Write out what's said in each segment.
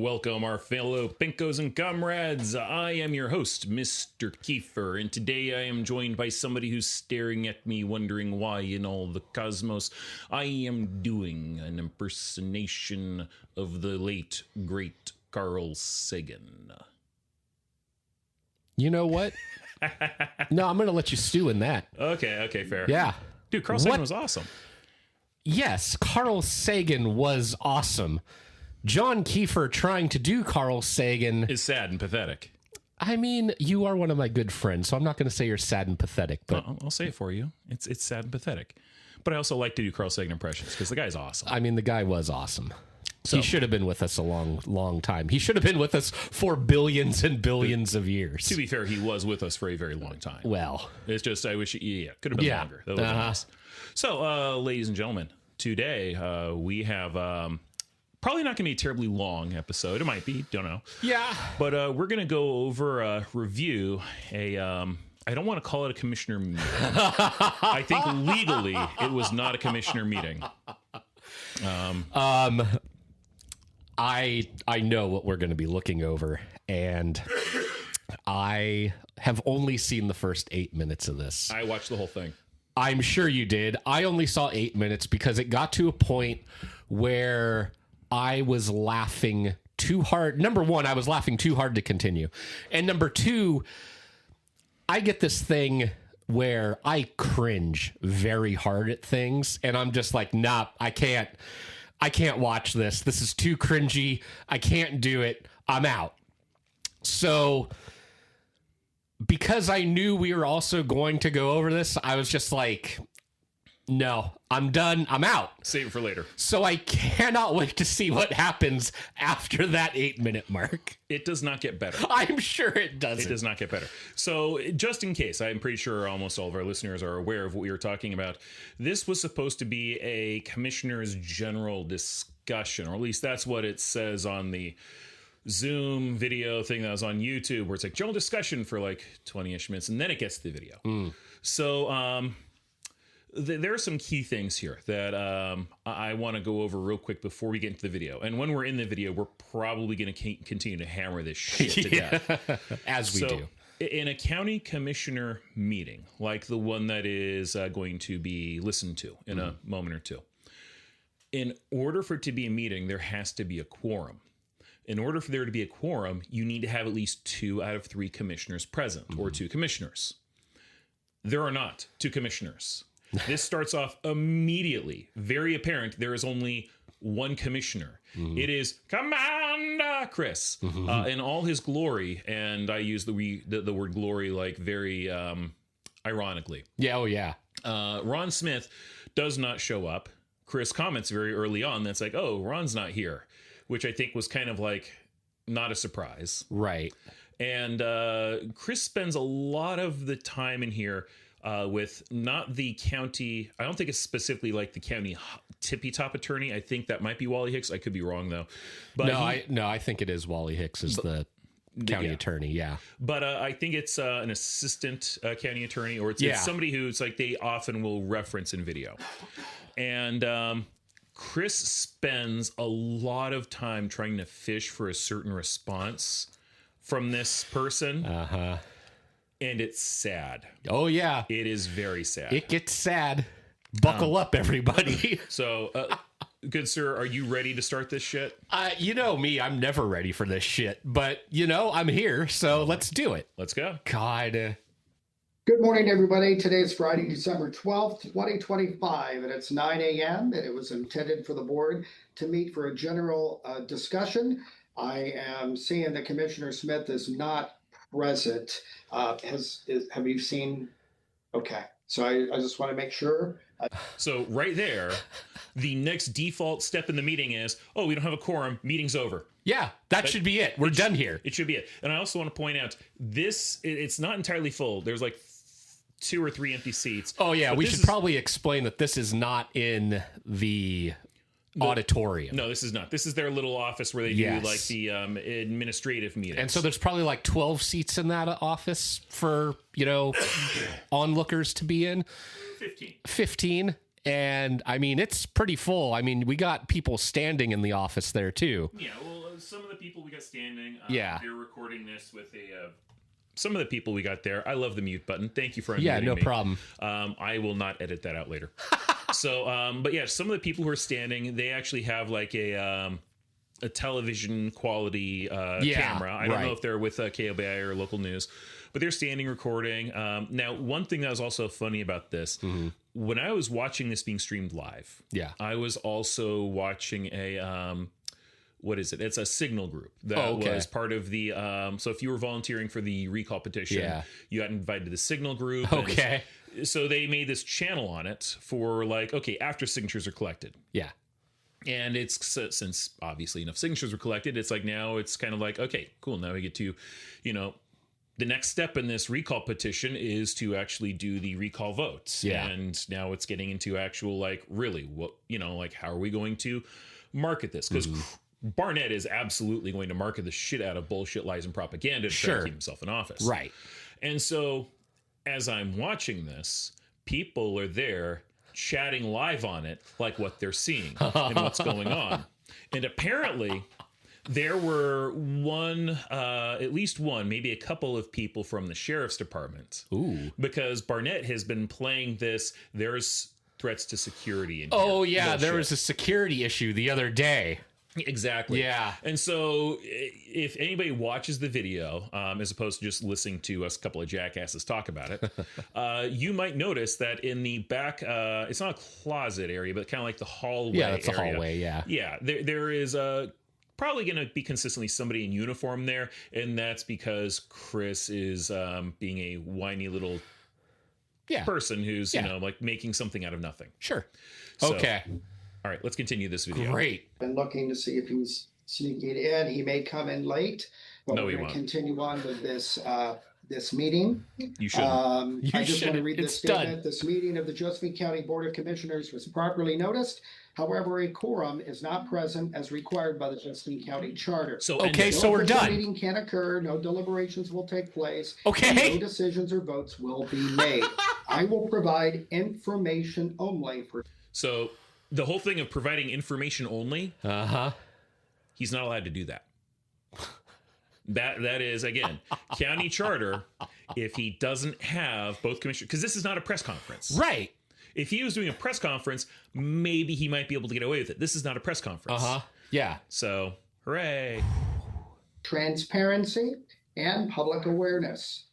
welcome our fellow Pinkos and comrades. I am your host, Mr. Kieffer, and today I am joined by somebody who's staring at me wondering why in all the cosmos I am doing an impersonation of the late, great Carl Sagan. You know what? No, I'm going to let you stew in that. Okay, fair. Yeah. Dude, Carl Sagan was awesome. Yes, Carl Sagan was awesome. John Kieffer trying to do Carl Sagan is sad and pathetic. I mean, you are one of my good friends, so I'm not going to say you're sad and pathetic. But I'll say it for you. It's sad and pathetic. But I also like to do Carl Sagan impressions because the guy's awesome. I mean, the guy was awesome. So, he should have been with us a long time. He should have been with us for billions and billions of years. To be fair, he was with us for a very long time. Well, it's just I wish could have been longer. That was nice. So, ladies and gentlemen, today we have probably not going to be a terribly long episode. It might be, don't know. Yeah. But we're going to go over review I don't want to call it a commissioner meeting. I think legally it was not a commissioner meeting. I know what we're going to be looking over, and I have only seen the first 8 minutes of this. I watched the whole thing. I'm sure you did. I only saw 8 minutes because it got to a point where I was laughing too hard. Number one, I was laughing too hard to continue. And number two, I get this thing where I cringe very hard at things. And I'm just like, nah, I can't watch this. This is too cringy. I can't do it. I'm out. So because I knew we were also going to go over this, I was just like, no, I'm done. I'm out. Save it for later. So I cannot wait to see what happens after that 8 minute mark. It does not get better. I'm sure it doesn't. It does not get better. So just in case, I'm pretty sure almost all of our listeners are aware of what we were talking about. This was supposed to be a commissioner's general discussion, or at least that's what it says on the Zoom video thing that was on YouTube, where it's like general discussion for like 20-ish minutes, and then it gets to the video. So there are some key things here that I want to go over real quick before we get into the video. And when we're in the video, we're probably going to continue to hammer this shit to death. As we do. In a county commissioner meeting, like the one that is going to be listened to in a moment or two, in order for it to be a meeting, there has to be a quorum. In order for there to be a quorum, you need to have at least 2 out of 3 commissioners present, or 2 commissioners. There are not 2 commissioners. This starts off immediately. Very apparent there is only one commissioner. It is Commander Chris in all his glory. And I use the word glory like very ironically. Yeah, oh yeah. Ron Smith does not show up. Chris comments very early on that's like, oh, Ron's not here, which I think was kind of like not a surprise. Right. And Chris spends a lot of the time in here with not the county. I don't think it's specifically like the county tippy top attorney. I think that might be Wally Hicks. I could be wrong though. But I think it is Wally Hicks is the county attorney. Yeah. But I think it's an assistant county attorney, or it's somebody who's like they often will reference in video. And Chris spends a lot of time trying to fish for a certain response from this person. And it's sad. Oh, yeah. It is very sad. It gets sad. Buckle up, everybody. So, good sir, are you ready to start this shit? You know me, I'm never ready for this shit. But, I'm here, so let's do it. Let's go. God. Good morning, everybody. Today is Friday, December 12th, 2025, and it's 9 a.m., and it was intended for the board to meet for a general discussion. I am seeing that Commissioner Smith is not present. Have you seen? Okay. So I just want to make sure. So right there, the next default step in the meeting is, oh, we don't have a quorum. Meeting's over. Yeah, that should be it. We're done here. It should be it. And I also want to point out it's not entirely full. There's like 2 or 3 empty seats. Oh yeah. We should probably explain that this is not in the auditorium. No, this is not. This is their little office where they do like the administrative meetings. And so there's probably like 12 seats in that office for, onlookers to be in. 15. And I mean, it's pretty full. I mean, we got people standing in the office there too. Yeah, well, some of the people we got standing. Yeah. We're recording this with some of the people we got there. I love the mute button. Thank you for unmuting Yeah, no me. problem. I will not edit that out later. So, but yeah, some of the people who are standing, they actually have like a television quality camera. I don't know if they're with KOBI or local news, but they're standing recording. Now, one thing that was also funny about this, when I was watching this being streamed live, I was also watching a what is it? It's a Signal group that was part of the. So if you were volunteering for the recall petition, you got invited to the Signal group. Okay. So they made this channel on it for like, okay, after signatures are collected. Yeah. And it's since obviously enough signatures were collected, it's like now it's kind of like, okay, cool. Now we get to, the next step in this recall petition is to actually do the recall votes. Yeah. And now it's getting into actual, like, really what, like, how are we going to market this? Because Barnett is absolutely going to market the shit out of bullshit, lies, and propaganda to try to keep himself in office. Right. And so as I'm watching this, people are there chatting live on it, like what they're seeing and what's going on. And apparently there were at least one, maybe a couple of people from the sheriff's department. Ooh. Because Barnett has been playing this, there's threats to security. In here. There was a security issue the other day. Exactly. Yeah. And so if anybody watches the video, as opposed to just listening to us, a couple of jackasses talk about it, you might notice that in the back, it's not a closet area, but kind of like the hallway. Yeah, that's a hallway. Yeah. Yeah. There is probably going to be consistently somebody in uniform there. And that's because Chris is being a whiny little person who's, like making something out of nothing. Sure. So, okay. All right, let's continue this video. Great. Been looking to see if he's sneaking in. He may come in late, but No, we're he going to won't. continue on with this meeting. You shouldn't. I just want to read It's this statement. done. This meeting of the Josephine County Board of Commissioners was properly noticed. However, a quorum is not present as required by the Josephine County Charter. So Okay, No so we're official done. meeting can occur. No deliberations will take place. Okay. No decisions or votes will be made. I will provide information only for. So the whole thing of providing information only, he's not allowed to do that. That is, again, county charter. If he doesn't have both commissioners, because this is not a press conference. Right. If he was doing a press conference, maybe he might be able to get away with it. This is not a press conference. Yeah. So, hooray. Transparency and public awareness.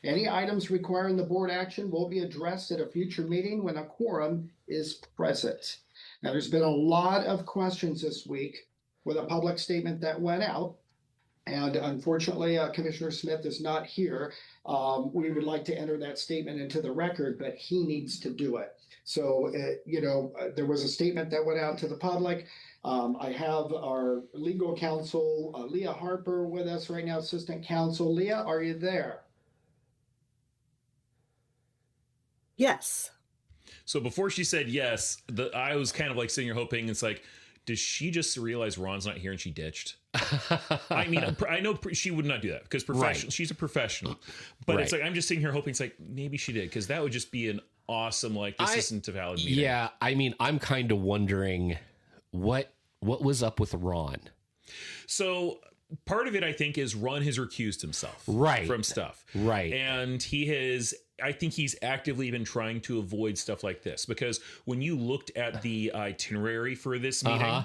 Any items requiring the board action will be addressed at a future meeting when a quorum is present. Now, there's been a lot of questions this week with a public statement that went out. And unfortunately, Commissioner Smith is not here. We would like to enter that statement into the record, but he needs to do it. So, there was a statement that went out to the public. I have our legal counsel, Leah Harper, with us right now, assistant counsel. Leah, are you there? Yes. So before she said yes, I was kind of like sitting here hoping it's like, does she just realize Ron's not here and she ditched? I mean, I know she would not do that because she's a professional. But it's like, I'm just sitting here hoping it's like, maybe she did, because that would just be an awesome, like, this isn't a valid meeting. Yeah. I mean, I'm kind of wondering what was up with Ron. So part of it, I think, is Ron has recused himself from stuff. Right. And I think he's actively been trying to avoid stuff like this, because when you looked at the itinerary for this meeting,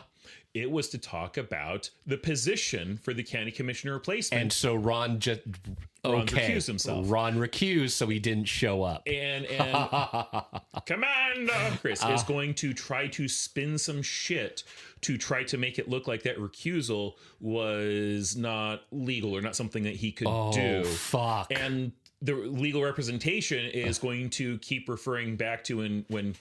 it was to talk about the position for the county commissioner replacement. And so Ron recused himself. Ron recused, so he didn't show up. And Commander Chris is going to try to spin some shit to try to make it look like that recusal was not legal or not something that he could do. Fuck. And the legal representation is going to keep referring back to when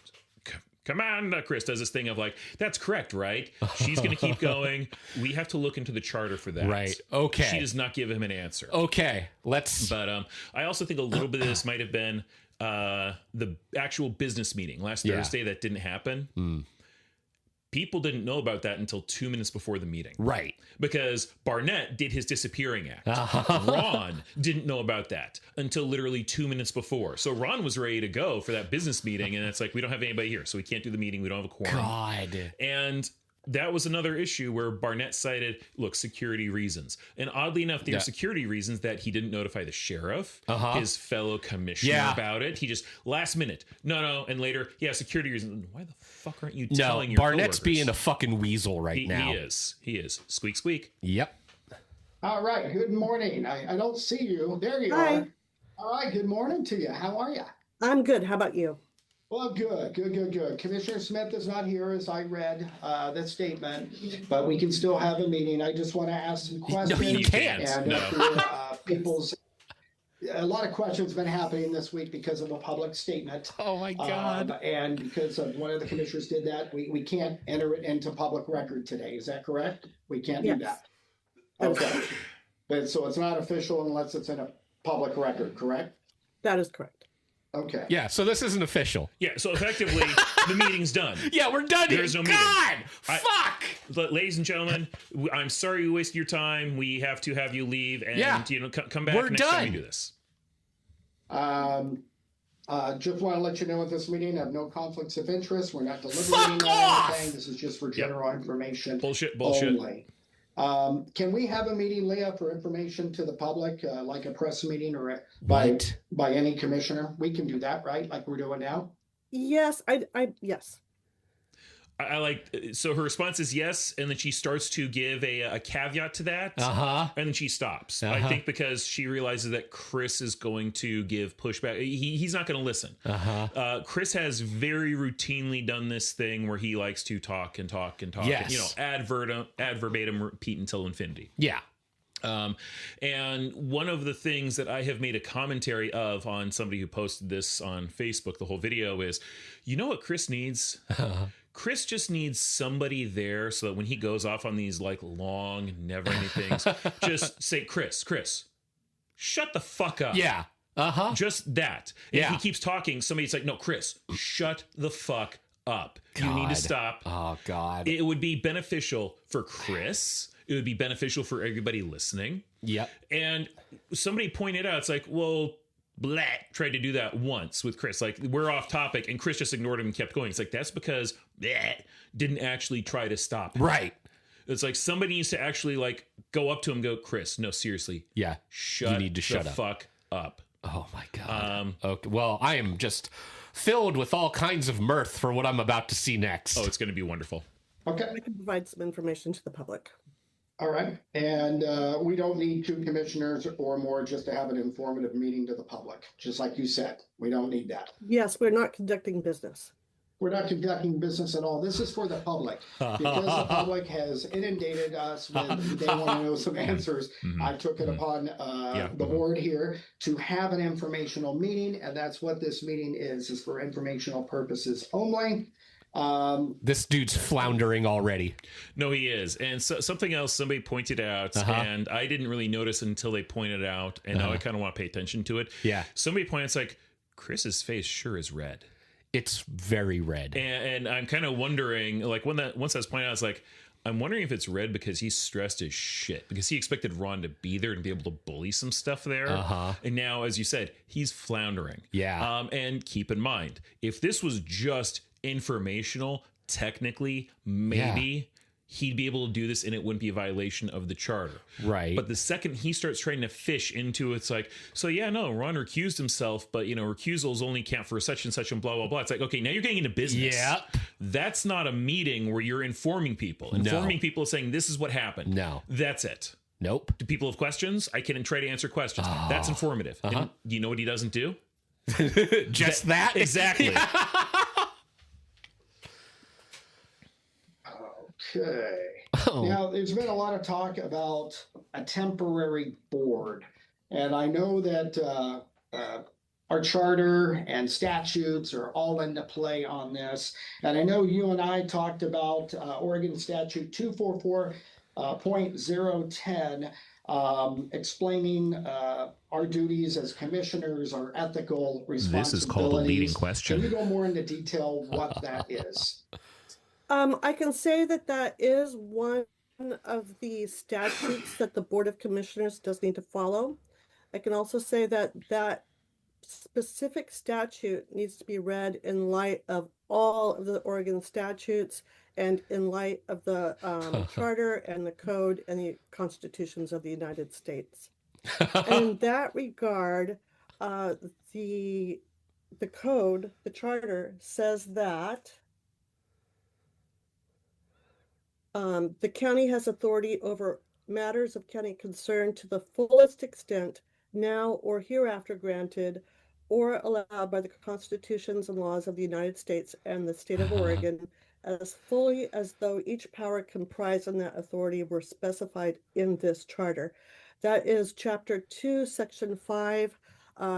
Commander Chris does this thing of like, that's correct, right? She's going to keep going. We have to look into the charter for that. Right. Okay. She does not give him an answer. Okay. Let's. But I also think a little bit of this might have been the actual business meeting last Thursday that didn't happen. People didn't know about that until 2 minutes before the meeting. Right. Because Barnett did his disappearing act. Ron didn't know about that until literally 2 minutes before. So Ron was ready to go for that business meeting. And it's like, we don't have anybody here, so we can't do the meeting. We don't have a quorum. God. And that was another issue where Barnett cited, look, security reasons. And oddly enough, there are security reasons that he didn't notify the sheriff, his fellow commissioner about it. He just, last minute, no. And later, security reasons. Why the fuck aren't you telling your Barnett's coworkers? being a fucking weasel now. He is. Squeak, squeak. Yep. All right. Good morning. I don't see you. There you Hi. are. All right. Good morning to you. How are you? I'm good. How about you? Well, good. Commissioner Smith is not here, as I read the statement, but we can still have a meeting. I just want to ask some questions. No, you can't. And a lot of questions been happening this week because of a public statement. Oh my God. And because of one of the commissioners did that, we can't enter it into public record today. Is that correct? We can't do that. Okay. But so it's not official unless it's in a public record, correct? That is correct. Okay. Yeah, so this isn't official. Yeah, so effectively, the meeting's done. Yeah, we're done here. There's no meeting. God! Fuck! Ladies and gentlemen, I'm sorry you wasted your time. We have to have you leave and come back next time we do this. Just want to let you know at this meeting, I have no conflicts of interest. We're not deliberating Fuck off! anything. This is just for general information. Bullshit. Only. Can we have a meeting, Leah, for information to the public, like a press meeting or by any commissioner? We can do that, right? Like we're doing now? Yes, yes. I like, so her response is yes, and then she starts to give a caveat to that, and then she stops. I think because she realizes that Chris is going to give pushback. He's not going to listen. Chris has very routinely done this thing where he likes to talk and talk and talk. Yes. And, ad verbatim, repeat until infinity. Yeah. And one of the things that I have made a commentary of on somebody who posted this on Facebook, the whole video, is, you know what Chris needs? Chris just needs somebody there so that when he goes off on these like long, never ending things, just say, Chris, shut the fuck up. Yeah. Just that. And if he keeps talking, somebody's like, no, Chris, shut the fuck up. You need to stop. Oh, God. It would be beneficial for Chris. It would be beneficial for everybody listening. Yep. And somebody pointed out, it's like, well, Blatt tried to do that once with Chris. Like, we're off topic, and Chris just ignored him and kept going. It's like, that's because Blatt didn't actually try to stop him. Right. It's like somebody needs to actually like go up to him and go, Chris, no, seriously. Yeah. You need to shut the fuck up. Oh, my God. Okay. Well, I am just filled with all kinds of mirth for what I'm about to see next. Oh, it's going to be wonderful. Okay. I can provide some information to the public. All right. And we don't need 2 commissioners or more just to have an informative meeting to the public. Just like you said, we don't need that. Yes, we're not conducting business. We're not conducting business at all. This is for the public. Because the public has inundated us with, they want to know some answers. I took it upon the board here to have an informational meeting. And that's what this meeting is for informational purposes only. This dude's floundering already. No, he is. And so, something else somebody pointed out, and I didn't really notice until they pointed it out, and now I kind of want to pay attention to it. Yeah. Somebody points like, Chris's face sure is red. It's very red. And I'm kind of wondering, like, once that's pointed out, it's like, I'm wondering if it's red because he's stressed as shit, because he expected Ron to be there and be able to bully some stuff there. And now, as you said, he's floundering. Yeah. And keep in mind, if this was just informational, technically, maybe he'd be able to do this and it wouldn't be a violation of the charter. Right. But the second he starts trying to fish into it's like, so yeah, no, Ron recused himself, but recusals only count for such and such and blah, blah, blah. It's like, okay, now you're getting into business. Yeah. That's not a meeting where you're informing people. Informing people saying this is what happened. No. That's it. Nope. Do people have questions? I can try to answer questions. That's informative. And you know what he doesn't do? Just that? Exactly. Okay. Now, there's been a lot of talk about a temporary board. And I know that our charter and statutes are all into play on this. And I know you and I talked about Oregon Statute 244.010, explaining our duties as commissioners, our ethical responsibilities. This is called a leading question. Can you go more into detail what that is? I can say that is one of the statutes that the Board of Commissioners does need to follow. I can also say that specific statute needs to be read in light of all of the Oregon statutes and in light of the Charter and the Code and the Constitutions of the United States. And in that regard, the Code, the Charter, says that the county has authority over matters of county concern to the fullest extent now or hereafter granted or allowed by the constitutions and laws of the United States and the state of Oregon, as fully as though each power comprised in that authority were specified in this charter. That is Chapter 2, Section 5.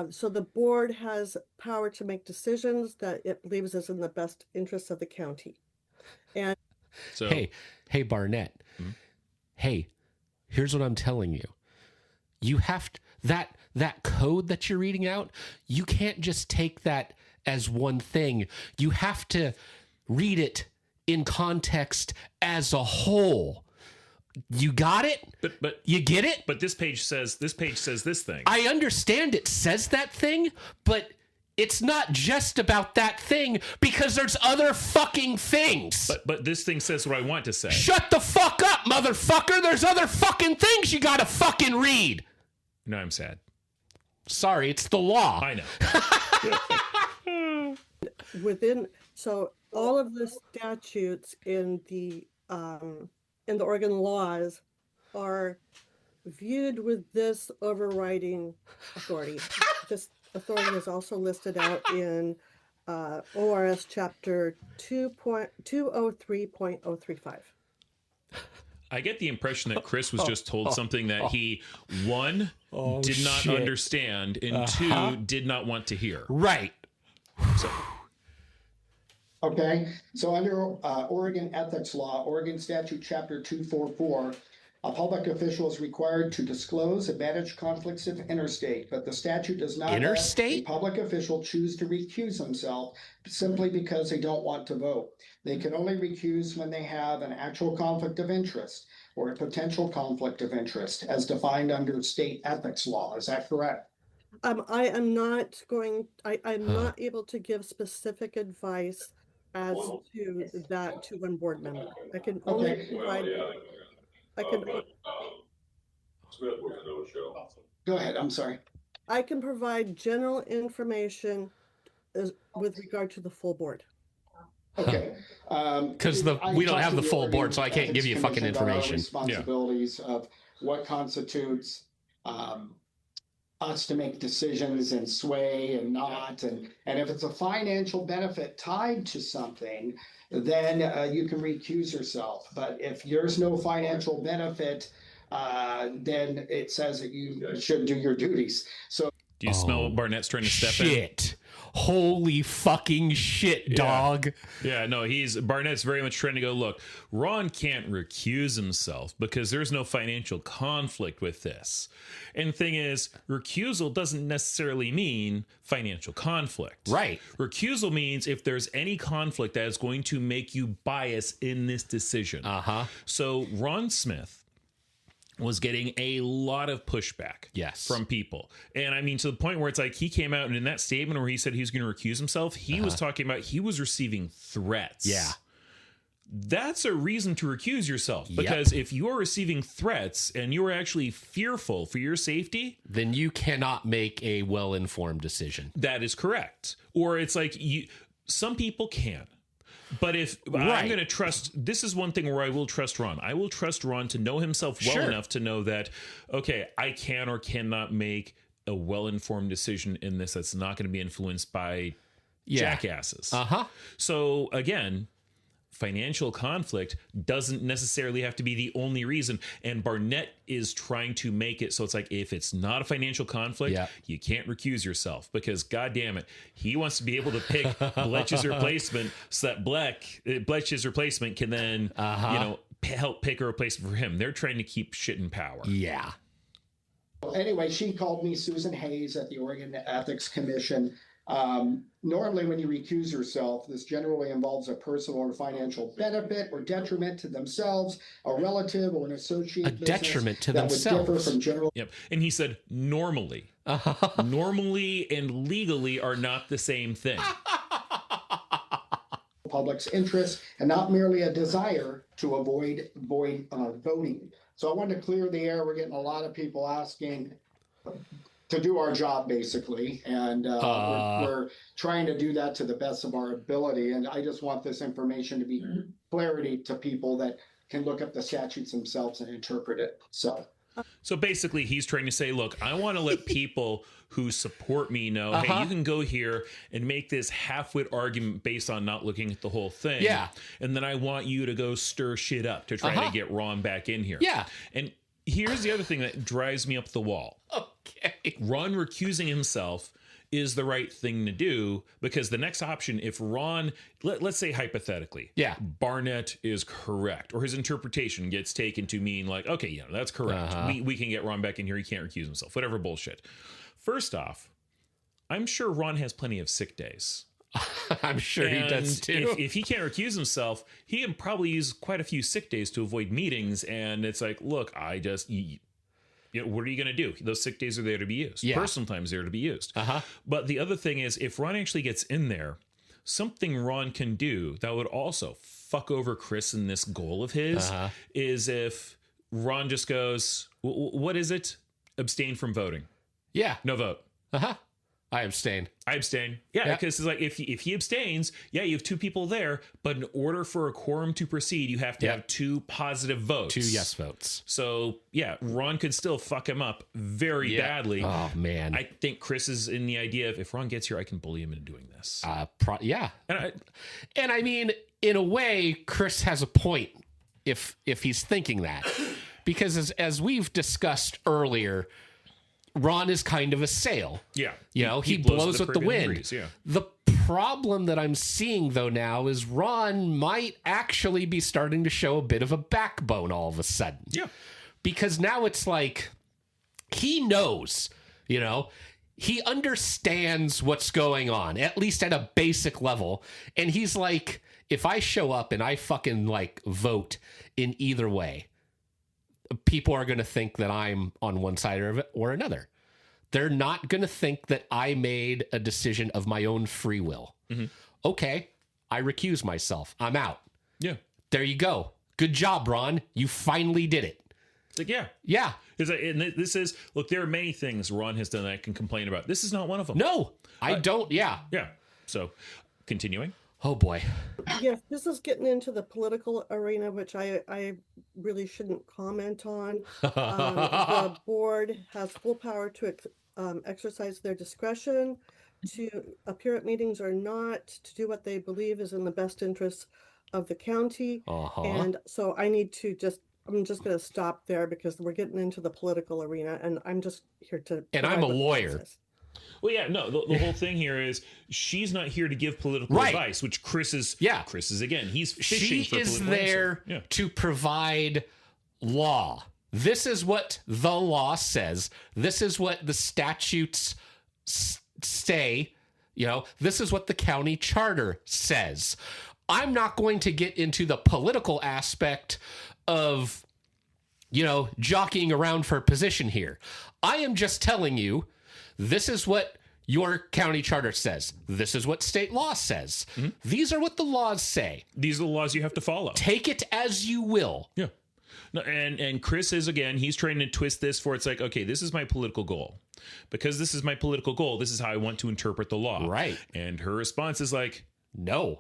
So the board has power to make decisions that it believes is in the best interest of the county. And So, hey, Barnett. Hey, here's what I'm telling you. You have to, that code that you're reading out, you can't just take that as one thing. You have to read it in context as a whole. You got it? but you get it? But this page says this thing. I understand it says that thing, but it's not just about that thing because there's other fucking things. But this thing says what I want to say. Shut the fuck up, motherfucker. There's other fucking things you gotta fucking read. No, I'm sad. Sorry, it's the law. I know. So all of the statutes in the Oregon laws are viewed with this overriding authority. This authority is also listed out in ORS Chapter 203.035. I get the impression that Chris was just told something that he, one, did not understand, and two, did not want to hear. Right. So, Okay, so under Oregon ethics law, Oregon statute chapter 244, a public official is required to disclose and manage conflicts of interstate, but the statute does not Interstate? let a public official choose to recuse himself simply because they don't want to vote. They can only recuse when they have an actual conflict of interest or a potential conflict of interest as defined under state ethics law. Is that correct? I am not going, I'm not able to give specific advice as to that to one board member. I can only provide, Go ahead, I'm sorry. I can provide general information with regard to the full board. Okay. Because we don't have the full board, so I can't give you fucking information. Responsibilities of what constitutes us to make decisions and sway and not, and if it's a financial benefit tied to something, then you can recuse yourself. But if there's no financial benefit, then it says that you should do your duties. So do you smell what Barnett's trying to step in? Shit. Holy fucking shit, dog. Yeah, no, Barnett's very much trying to go, look, Ron can't recuse himself because there's no financial conflict with this. And the thing is, recusal doesn't necessarily mean financial conflict. Right. Recusal means if there's any conflict that is going to make you bias in this decision. So Ron Smith was getting a lot of pushback from people. And I mean, to the point where it's like he came out and in that statement where he said he was going to recuse himself, he was talking about he was receiving threats. Yeah. That's a reason to recuse yourself, because if you're receiving threats and you're actually fearful for your safety, then you cannot make a well-informed decision. That is correct. Or it's like some people can. But if I'm going to trust, this is one thing where I will trust Ron. I will trust Ron to know himself well enough to know that, okay, I can or cannot make a well-informed decision in this that's not going to be influenced by jackasses. So again, financial conflict doesn't necessarily have to be the only reason. And Barnett is trying to make it so it's like, if it's not a financial conflict, you can't recuse yourself, because God damn it, he wants to be able to pick Bletch's replacement so that Bletch's replacement can then, help pick a replacement for him. They're trying to keep shit in power. Yeah. Anyway, she called me Susan Hayes at the Oregon Ethics Commission. Normally, when you recuse yourself, this generally involves a personal or financial benefit or detriment to themselves, a relative, or an associate. A detriment to that themselves. would differ from general. Yep. And he said normally. Normally and legally are not the same thing. public's interest and not merely a desire to avoid voting. So I wanted to clear the air. We're getting a lot of people asking to do our job, basically, and we're trying to do that to the best of our ability. And I just want this information to be clarity to people that can look up the statutes themselves and interpret it. So basically, he's trying to say, look, I want to let people who support me know, hey, you can go here and make this half-wit argument based on not looking at the whole thing. Yeah. And then I want you to go stir shit up to try to get Ron back in here. Yeah. And here's the other thing that drives me up the wall. Okay. Ron recusing himself is the right thing to do, because the next option, if Ron, let's say hypothetically, Barnett is correct, or his interpretation gets taken to mean like, okay, yeah, that's correct. We can get Ron back in here. He can't recuse himself, whatever bullshit. First off, I'm sure Ron has plenty of sick days. I'm sure he does too. If he can't recuse himself, he can probably use quite a few sick days to avoid meetings. And it's like, look, what are you going to do? Those sick days are there to be used. Yeah. Personal time is there to be used. But the other thing is, if Ron actually gets in there, something Ron can do that would also fuck over Chris in this goal of his is if Ron just goes, what is it? Abstain from voting. Yeah. No vote. I abstain. Yeah, because it's like if he abstains, you have two people there, but in order for a quorum to proceed, you have to have two positive votes. 2 yes votes. So, Ron could still fuck him up very badly. Oh, man. I think Chris is in the idea of, if Ron gets here, I can bully him into doing this. And I mean, in a way, Chris has a point if he's thinking that. Because as we've discussed earlier, Ron is kind of a sail. Yeah. He blows with the wind. Breeze, The problem that I'm seeing, though, now is Ron might actually be starting to show a bit of a backbone all of a sudden. Yeah. Because now it's like he knows, he understands what's going on, at least at a basic level. And he's like, if I show up and I fucking vote in either way, people are going to think that I'm on one side of it or another. They're not going to think that I made a decision of my own free will. Okay, I recuse myself. I'm out. Yeah. There you go. Good job, Ron. You finally did it. It's like, yeah. And this is, look, there are many things Ron has done that I can complain about. This is not one of them. No, I don't. Yeah. So, continuing. Oh, boy. Yes, this is getting into the political arena, which I really shouldn't comment on. The board has full power to exercise their discretion, to appear at meetings or not, to do what they believe is in the best interest of the county. And so I'm just going to stop there because we're getting into the political arena, and I'm just here to... And I'm a lawyer. Well, the whole thing here is she's not here to give political advice, which Chris is. Chris is, again, he's fishing for political advice. She is there to provide law. This is what the law says. This is what the statutes say. This is what the county charter says. I'm not going to get into the political aspect of, jockeying around for a position here. I am just telling you, this is what your county charter says. This is what state law says. These are what the laws say. These are the laws you have to follow. Take it as you will. Yeah. No, and Chris is, again, he's trying to twist this for, it's like, okay, this is my political goal. Because this is my political goal, this is how I want to interpret the law. Right. And her response is like, No.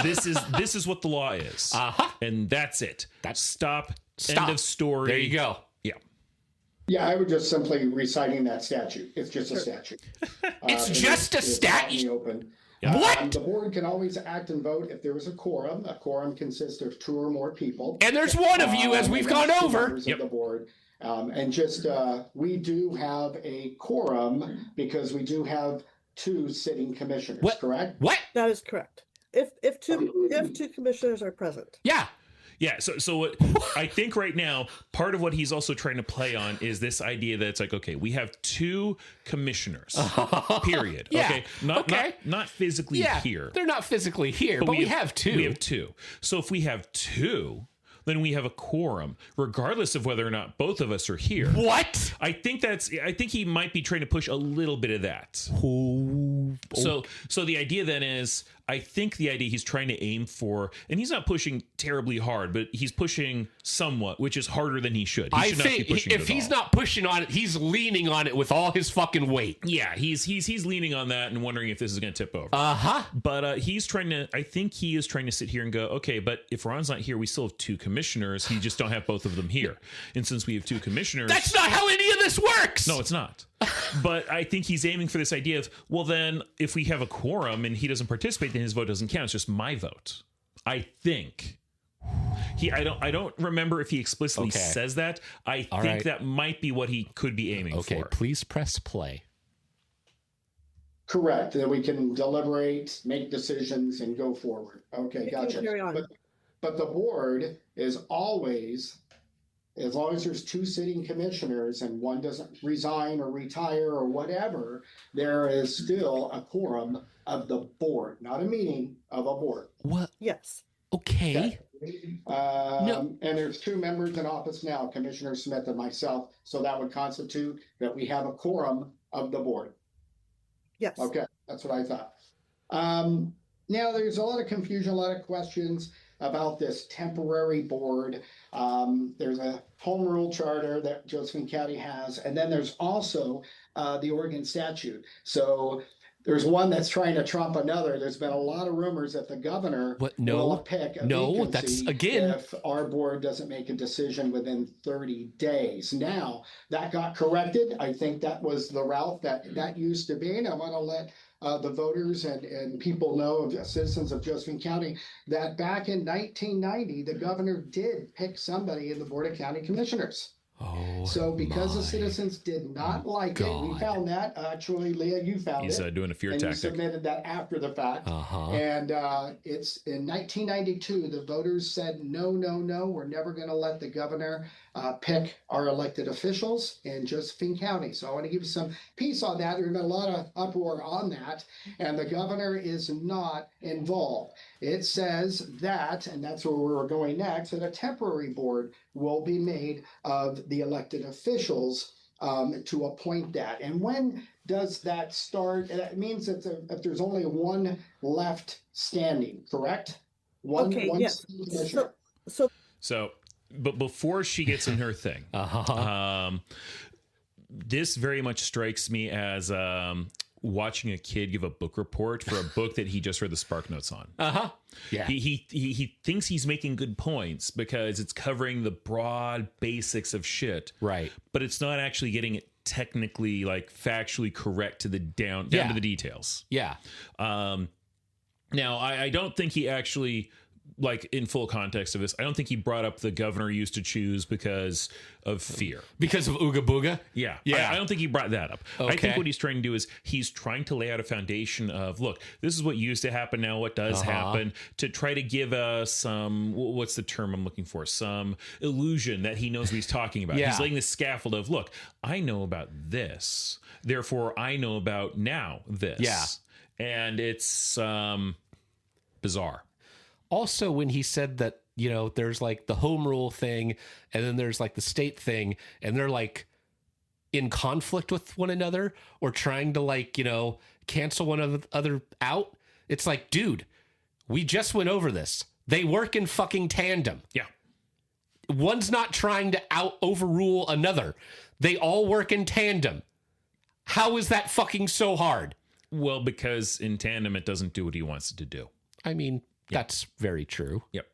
This is what the law is. And that's it. Stop. End of story. There you go. Yeah, I would just simply reciting that statute. It's just a statute. It's just a statute? Open. What? The board can always act and vote if there is a quorum. A quorum consists of 2 or more people. And there's one of you, as we've gone over. Of the board. And just, we do have a quorum because we do have 2 sitting commissioners, correct? What? That is correct. If two commissioners are present. Yeah. Yeah, so what I think right now, part of what he's also trying to play on is this idea that it's like, okay, we have 2 commissioners, period. Yeah. Okay, not physically here. They're not physically here, but we have 2. We have 2. So if we have 2, then we have a quorum, regardless of whether or not both of us are here. What? I think he might be trying to push a little bit of that. Oh. So the idea then is, I think the idea he's trying to aim for, and he's not pushing terribly hard, but he's pushing somewhat, which is harder than he should. He I should not be think pushing if it at he's all. not pushing on it, he's leaning on it with all his fucking weight. Yeah, he's leaning on that and wondering if this is going to tip over. But he's trying to. I think he is trying to sit here and go, okay, but if Ron's not here, we still have 2 commissioners. He just don't have both of them here. And since we have 2 commissioners, That's not how any of this works. no, it's not. But I think he's aiming for this idea of, well, then if we have a quorum and he doesn't participate, then his vote doesn't count. It's just my vote. I think. I don't remember if he explicitly Okay. says that. I think right. that might be what he could be aiming Okay, for. please press play. Correct. That we can deliberate, make decisions, and go forward. Okay, You can gotcha. carry on. But the board is always, as long as there's 2 sitting commissioners and one doesn't resign or retire or whatever, there is still a quorum of the board, not a meeting, of a board. What? Yes. Okay. And there's 2 members in office now, Commissioner Smith and myself. So that would constitute that we have a quorum of the board. Yes. Okay, that's what I thought. Now, there's a lot of confusion, a lot of questions about this temporary board. There's a home rule charter that Josephine County has, and then there's also the Oregon statute. So there's one that's trying to trump another. There's been a lot of rumors that the governor What? No. will pick a No, vacancy that's again. if our board doesn't make a decision within 30 days. Now, that got corrected. I think that was the route that used to be, and I want to let the voters and people know, of citizens of Josephine County, that back in 1990, the governor did pick somebody in the Board of County Commissioners. Oh, So because the my citizens did not like it, we God. found that. Actually, Leah, you found He's it. doing a fear And you tactic. submitted that after the fact. Uh-huh. And it's in 1992, the voters said, no, no, no, we're never going to let the governor pick our elected officials in Josephine County. So I want to give you some peace on that. There's been a lot of uproar on that, and the governor is not involved. It says that, and that's where we're going next, that a temporary board will be made of the elected officials to appoint that. And when does that start? That means that if there's only one left standing, correct? One Yes. commissioner. So, but before she gets in her thing, this very much strikes me as watching a kid give a book report for a book that he just read the Spark Notes on. Yeah. He thinks he's making good points because it's covering the broad basics of shit, Right. but it's not actually getting it technically, like, factually correct to the down to the details. Yeah. Now, I don't think he actually, like, in full context of this, I don't think he brought up the governor used to choose because of fear. Because of Ooga Booga? Yeah. Yeah. I don't think he brought that up. I Okay. think what he's trying to do is he's trying to lay out a foundation of, look, this is what used to happen now, what does happen, to try to give us some, what's the term I'm looking for? Some illusion that he knows what he's talking about. Yeah. He's laying this scaffold of, look, I know about this, therefore I know about now this. Yeah. And it's bizarre. Also, when he said that, you know, there's like the home rule thing and then there's like the state thing, and they're like in conflict with one another or trying to, like, you know, cancel one other out. It's like, dude, we just went over this. They work in fucking tandem. Yeah. One's not trying to overrule another. They all work in tandem. How is that fucking so hard? Well, because in tandem, it doesn't do what he wants it to do. I mean, that's very true. Yep.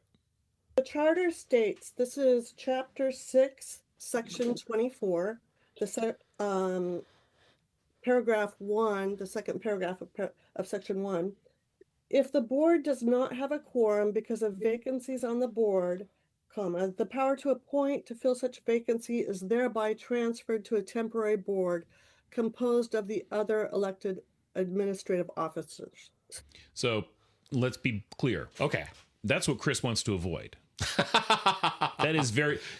The charter states, this is chapter 6, section 24, paragraph 1, the second paragraph of section 1. If the board does not have a quorum because of vacancies on the board, comma, the power to appoint to fill such vacancy is thereby transferred to a temporary board composed of the other elected administrative officers. So let's be clear. Okay. That's what Chris wants to avoid. That is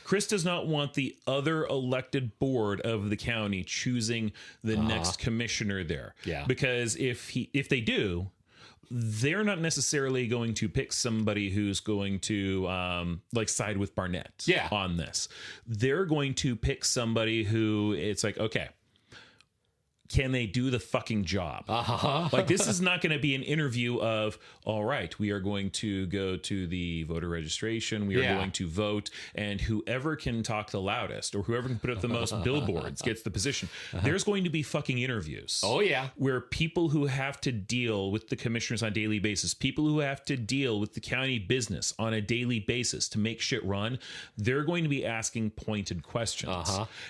Chris does not want the other elected board of the county choosing the next commissioner there. Yeah. Because if they do, they're not necessarily going to pick somebody who's going to like side with Barnett on this. They're going to pick somebody who it's like, okay, can they do the fucking job? Uh-huh. Like, this is not going to be an interview of, all right, we are going to go to the voter registration. We are going to vote. And whoever can talk the loudest or whoever can put up the most billboards gets the position. There's going to be fucking interviews. Oh, yeah. Where people who have to deal with the commissioners on a daily basis, people who have to deal with the county business on a daily basis to make shit run, they're going to be asking pointed questions.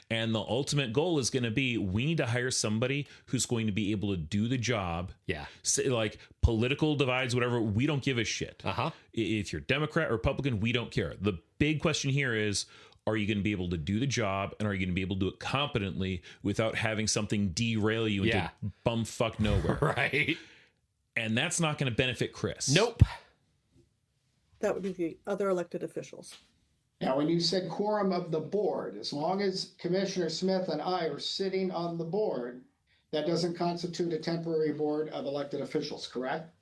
And the ultimate goal is going to be, we need to hire somebody who's going to be able to do the job. Yeah. Say, like, political divides, whatever, we don't give a shit. If you're Democrat or Republican, we don't care. The big question here is, are you going to be able to do the job, and are you going to be able to do it competently without having something derail you into bumfuck nowhere? Right. And that's not going to benefit Chris. Nope. That would be the other elected officials. Now, when you said quorum of the board, as long as Commissioner Smith and I are sitting on the board, that doesn't constitute a temporary board of elected officials, correct?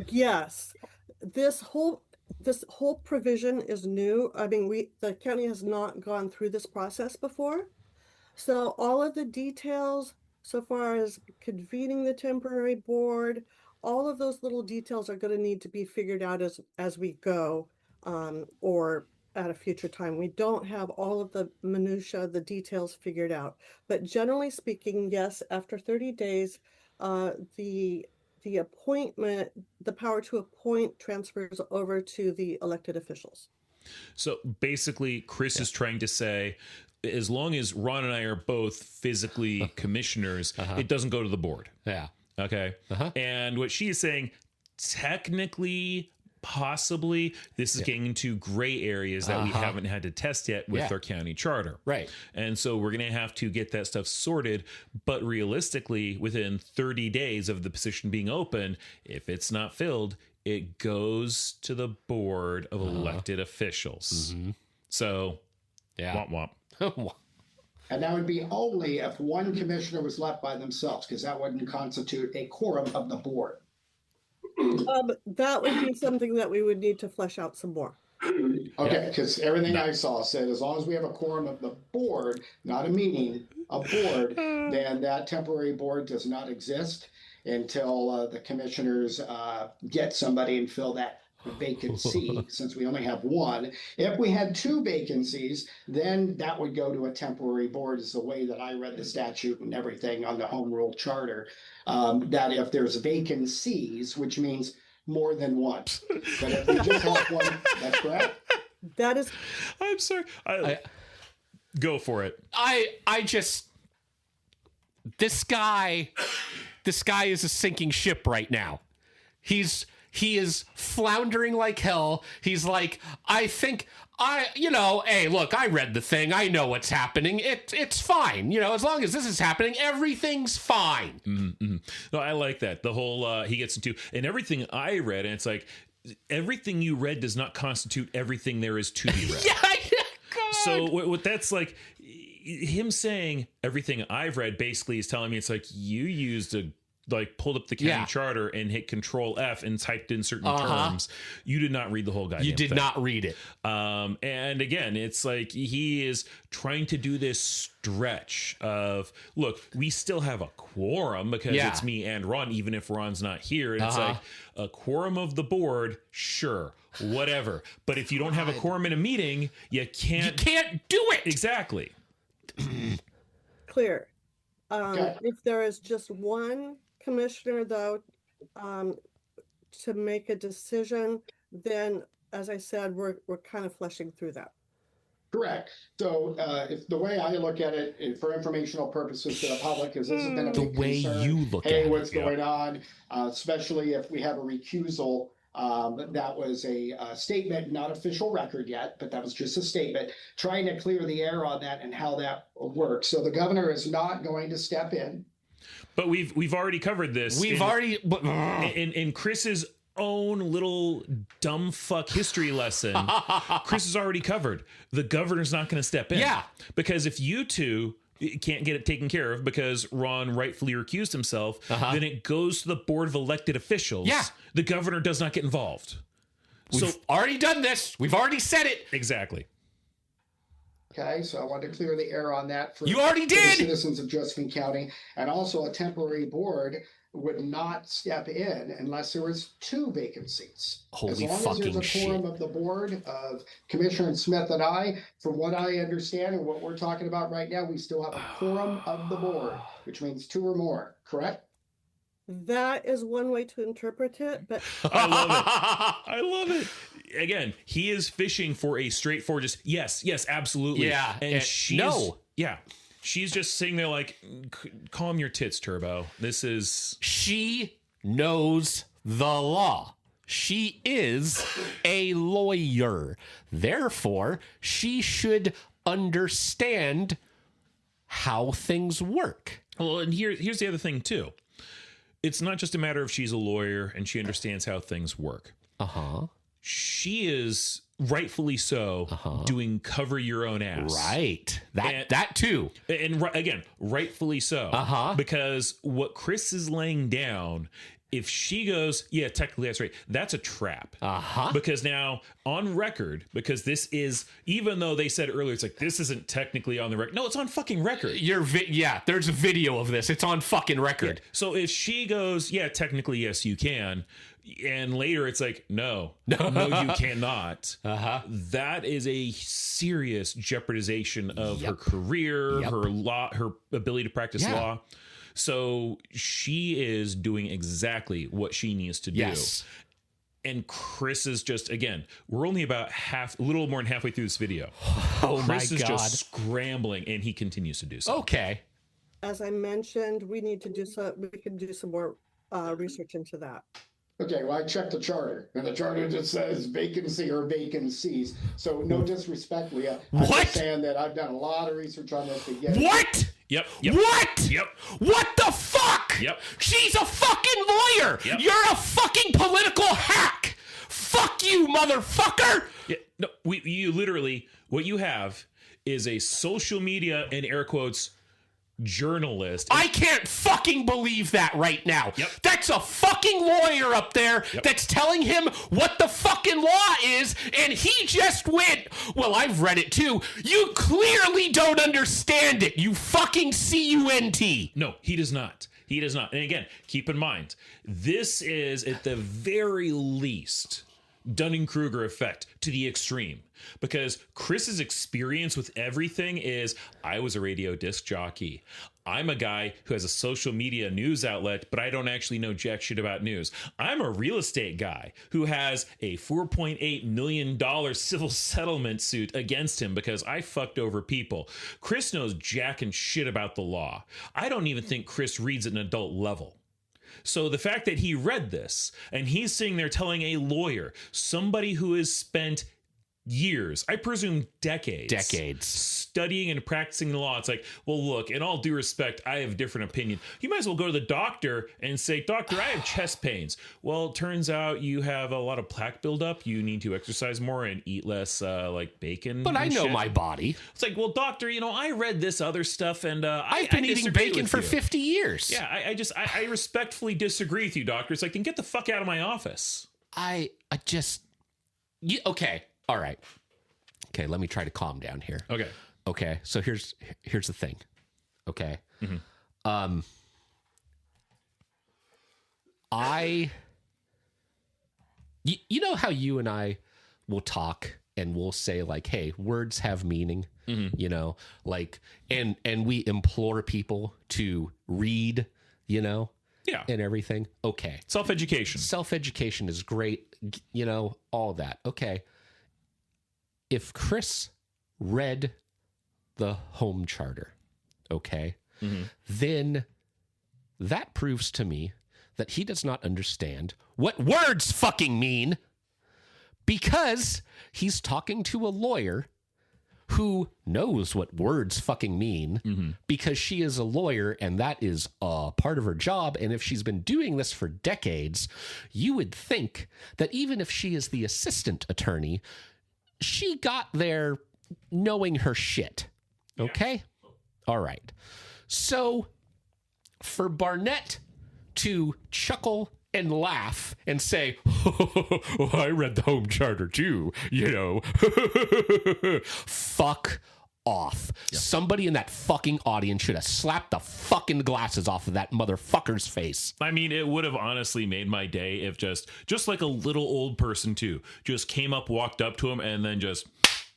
Yes. This whole provision is new. I mean, the county has not gone through this process before. So all of the details, so far as convening the temporary board, all of those little details are going to need to be figured out as we go. Or at a future time. We don't have all of the minutia, the details figured out. But generally speaking, yes, after 30 days, the appointment, the power to appoint transfers over to the elected officials. So basically, Chris is trying to say, as long as Ron and I are both physically commissioners, it doesn't go to the board. Yeah. Okay. And what she is saying, technically, possibly, this is getting into gray areas that we haven't had to test yet with our county charter. Right. And so we're going to have to get that stuff sorted. But realistically, within 30 days of the position being open, if it's not filled, it goes to the board of elected officials. So, womp womp. And that would be only if one commissioner was left by themselves, because that wouldn't constitute a quorum of the board. That would be something that we would need to flesh out some more. Okay, because everything I saw said as long as we have a quorum of the board, not a meeting, a board, then that temporary board does not exist until the commissioners get somebody and fill that vacancy, since we only have one. If we had two vacancies, then that would go to a temporary board, is the way that I read the statute and everything on the home rule charter. That if there's vacancies, which means more than one. But if we just have one, that's correct? That is. I'm sorry. Go for it. I just, this guy is a sinking ship right now. He is floundering like hell. He's like, hey, look, I read the thing. I know what's happening. It's fine. As long as this is happening, everything's fine. No, I like that. The whole, he gets into, and everything I read, and it's like, everything you read does not constitute everything there is to be read. God. So what that's like, him saying everything I've read basically is telling me, it's like, you used pulled up the county charter and hit Control F and typed in certain terms. You did not read the whole goddamn You did thing. not read it. And again, it's like he is trying to do this stretch of, look, we still have a quorum because it's me and Ron, even if Ron's not here. And it's like a quorum of the board, sure, whatever. But if you don't have a quorum in a meeting, you can't do it. Exactly. Clear. If there is just one commissioner, though, to make a decision, then, as I said, we're kind of fleshing through that. Correct. So if the way I look at it, for informational purposes to the public, is this has been a big concern. You look at hey, it. what's going on? Especially if we have a recusal. That was a statement, not official record yet, but that was just a statement, trying to clear the air on that and how that works. So the governor is not going to step in. But we've already covered this. In Chris's own little dumb fuck history lesson, Chris has already covered. The governor's not going to step in. Yeah. Because if you two can't get it taken care of because Ron rightfully recused himself, then it goes to the board of elected officials. Yeah. The governor does not get involved. We've already done this. We've already said it. Exactly. Okay, so I wanted to clear the air on that for You already for the did! citizens of Josephine County. And also a temporary board would not step in unless there was 2 vacancies. Holy as long as fucking there's a quorum shit. of the board of Commissioner Smith and I, from what I understand and what we're talking about right now, we still have a quorum of the board, which means 2 or more, correct? That is one way to interpret it, but I love it. I love it. Again, he is fishing for a straightforward, just yes, absolutely. Yeah, and she's no. Yeah, she's just sitting there like, calm your tits, Turbo. This is She knows the law. She is a lawyer. Therefore, she should understand how things work. well. And here's the other thing too. It's not just a matter of she's a lawyer and she understands how things work. Uh-huh. She is rightfully so doing cover your own ass. Right. And- That too. And again, rightfully so. Because what Chris is laying down, if she goes, yeah, technically that's right, that's a trap. Because now on record, because this is, even though they said earlier, it's like, this isn't technically on the record. No, it's on fucking record. There's a video of this. It's on fucking record. So if she goes, yeah, technically, yes, you can. And later it's like, no, you cannot. That is a serious jeopardization of her career, her law, her ability to practice law. So she is doing exactly what she needs to do. Yes. And Chris is just, again, we're only about a little more than halfway through this video. Oh Chris my is God. just scrambling, and he continues to do so. Okay. as I mentioned, we need to do we can do some more research into that. Okay, well, I checked the charter, and the charter just says vacancy or vacancies. So no disrespect, Leah. I'm What? just saying that I've done a lot of research on this to get What? Yep. What? Yep. What the fuck? Yep. She's a fucking lawyer. Yep. You're a fucking political hack. Fuck you, motherfucker. Yeah, no, you literally, what you have is a social media, in air quotes, journalist. I can't fucking believe that right now. Yep. That's a fucking lawyer up there that's telling him what the fucking law is, and he just went, well, I've read it too. You clearly don't understand it, you fucking CUNT. No, he does not. He does not. And again, keep in mind, this is at the very least Dunning-Kruger effect to the extreme, because Chris's experience with everything is, I was a radio disc jockey. I'm a guy who has a social media news outlet, but I don't actually know jack shit about news. I'm a real estate guy who has a $4.8 million civil settlement suit against him because I fucked over people. Chris knows jack and shit about the law. I don't even think Chris reads at an adult level. So the fact that he read this and he's sitting there telling a lawyer, somebody who has spent years, I presume decades studying and practicing the law, it's like, well, look, in all due respect, I have a different opinion. You might as well go to the doctor and say, doctor, I have chest pains. Well, it turns out you have a lot of plaque buildup. You need to exercise more and eat less like bacon. But I know shit. my body. It's like, well, doctor, I read this other stuff and I've been eating disagree bacon with for you. 50 years. Yeah, I respectfully disagree with you, doctor. It's like, then get the fuck out of my office. I just, okay. All right. Okay, let me try to calm down here. Okay, so here's the thing. Okay. Mm-hmm. You know how you and I will talk and we'll say like, hey, words have meaning, like, and we implore people to read, Yeah. and everything. Okay. Self-education. Self-education is great, all that. Okay. If Chris read the home charter, okay, then that proves to me that he does not understand what words fucking mean, because he's talking to a lawyer who knows what words fucking mean, because she is a lawyer and that is a part of her job. And if she's been doing this for decades, you would think that even if she is the assistant attorney, she got there knowing her shit. Okay? Yeah. All right. So for Barnett to chuckle and laugh and say, oh, I read the home charter too, Fuck off. Somebody in that fucking audience should have slapped the fucking glasses off of that motherfucker's face. I mean, it would have honestly made my day if just like a little old person too, just came up, walked up to him, and then just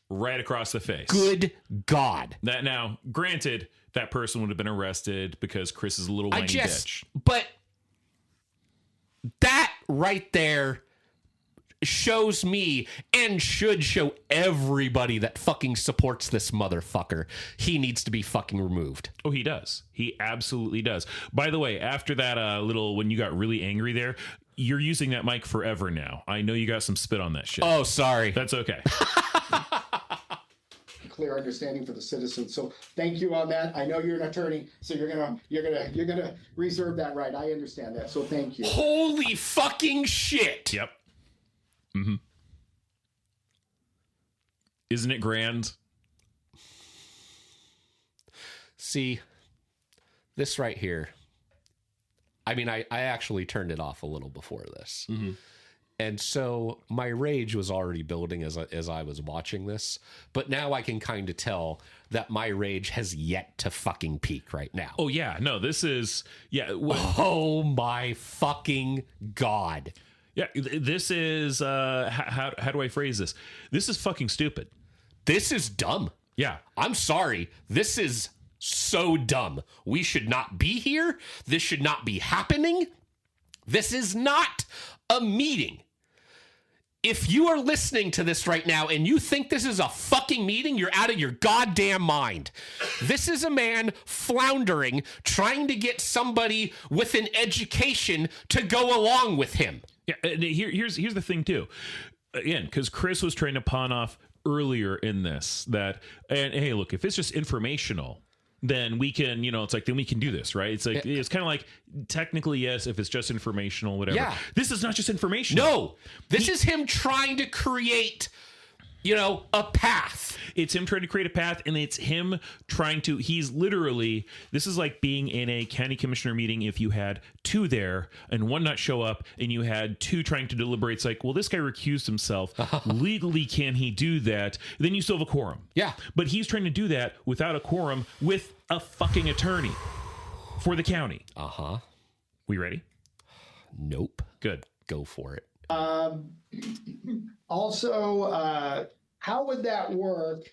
right across the face. Good God. That now, granted, that person would have been arrested because Chris is a little whiny bitch. But that right there shows me and should show everybody that fucking supports this motherfucker. He needs to be fucking removed. Oh, he does. He absolutely does. By the way, after that when you got really angry there, you're using that mic forever now. I know you got some spit on that shit. Oh, sorry. That's okay. Clear understanding for the citizens. So thank you on that. I know you're an attorney, so you're gonna reserve that right. I understand that. So thank you. Holy fucking shit. Yep. Mm-hmm. Isn't it grand? See, this right here. I mean, I actually turned it off a little before this. Mm-hmm. And so my rage was already building as I was watching this. But now I can kind of tell that my rage has yet to fucking peak right now. Oh, yeah. No, this is... Yeah. Oh, my fucking God. Yeah, this is... how do I phrase this? This is fucking stupid. This is dumb. Yeah. I'm sorry. This is so dumb. We should not be here. This should not be happening. This is not a meeting. If you are listening to this right now and you think this is a fucking meeting, you're out of your goddamn mind. This is a man floundering, trying to get somebody with an education to go along with him. Yeah, here's the thing too. Again, because Chris was trying to pawn off earlier in this that, and hey, look, if it's just informational, then we can, it's like, then we can do this, right? It's like, it's kind of like, technically, yes, if it's just informational, whatever. Yeah. This is not just informational. No, this is him trying to create, a path. It's him trying to create a path, and it's him trying to, he's literally, this is like being in a county commissioner meeting if you had two there and one not show up and you had two trying to deliberate. It's like, well, this guy recused himself. Legally, can he do that? Then you still have a quorum. Yeah. But he's trying to do that without a quorum with a fucking attorney for the county. Uh-huh. We ready? Nope. Good. Go for it. Also, how would that work?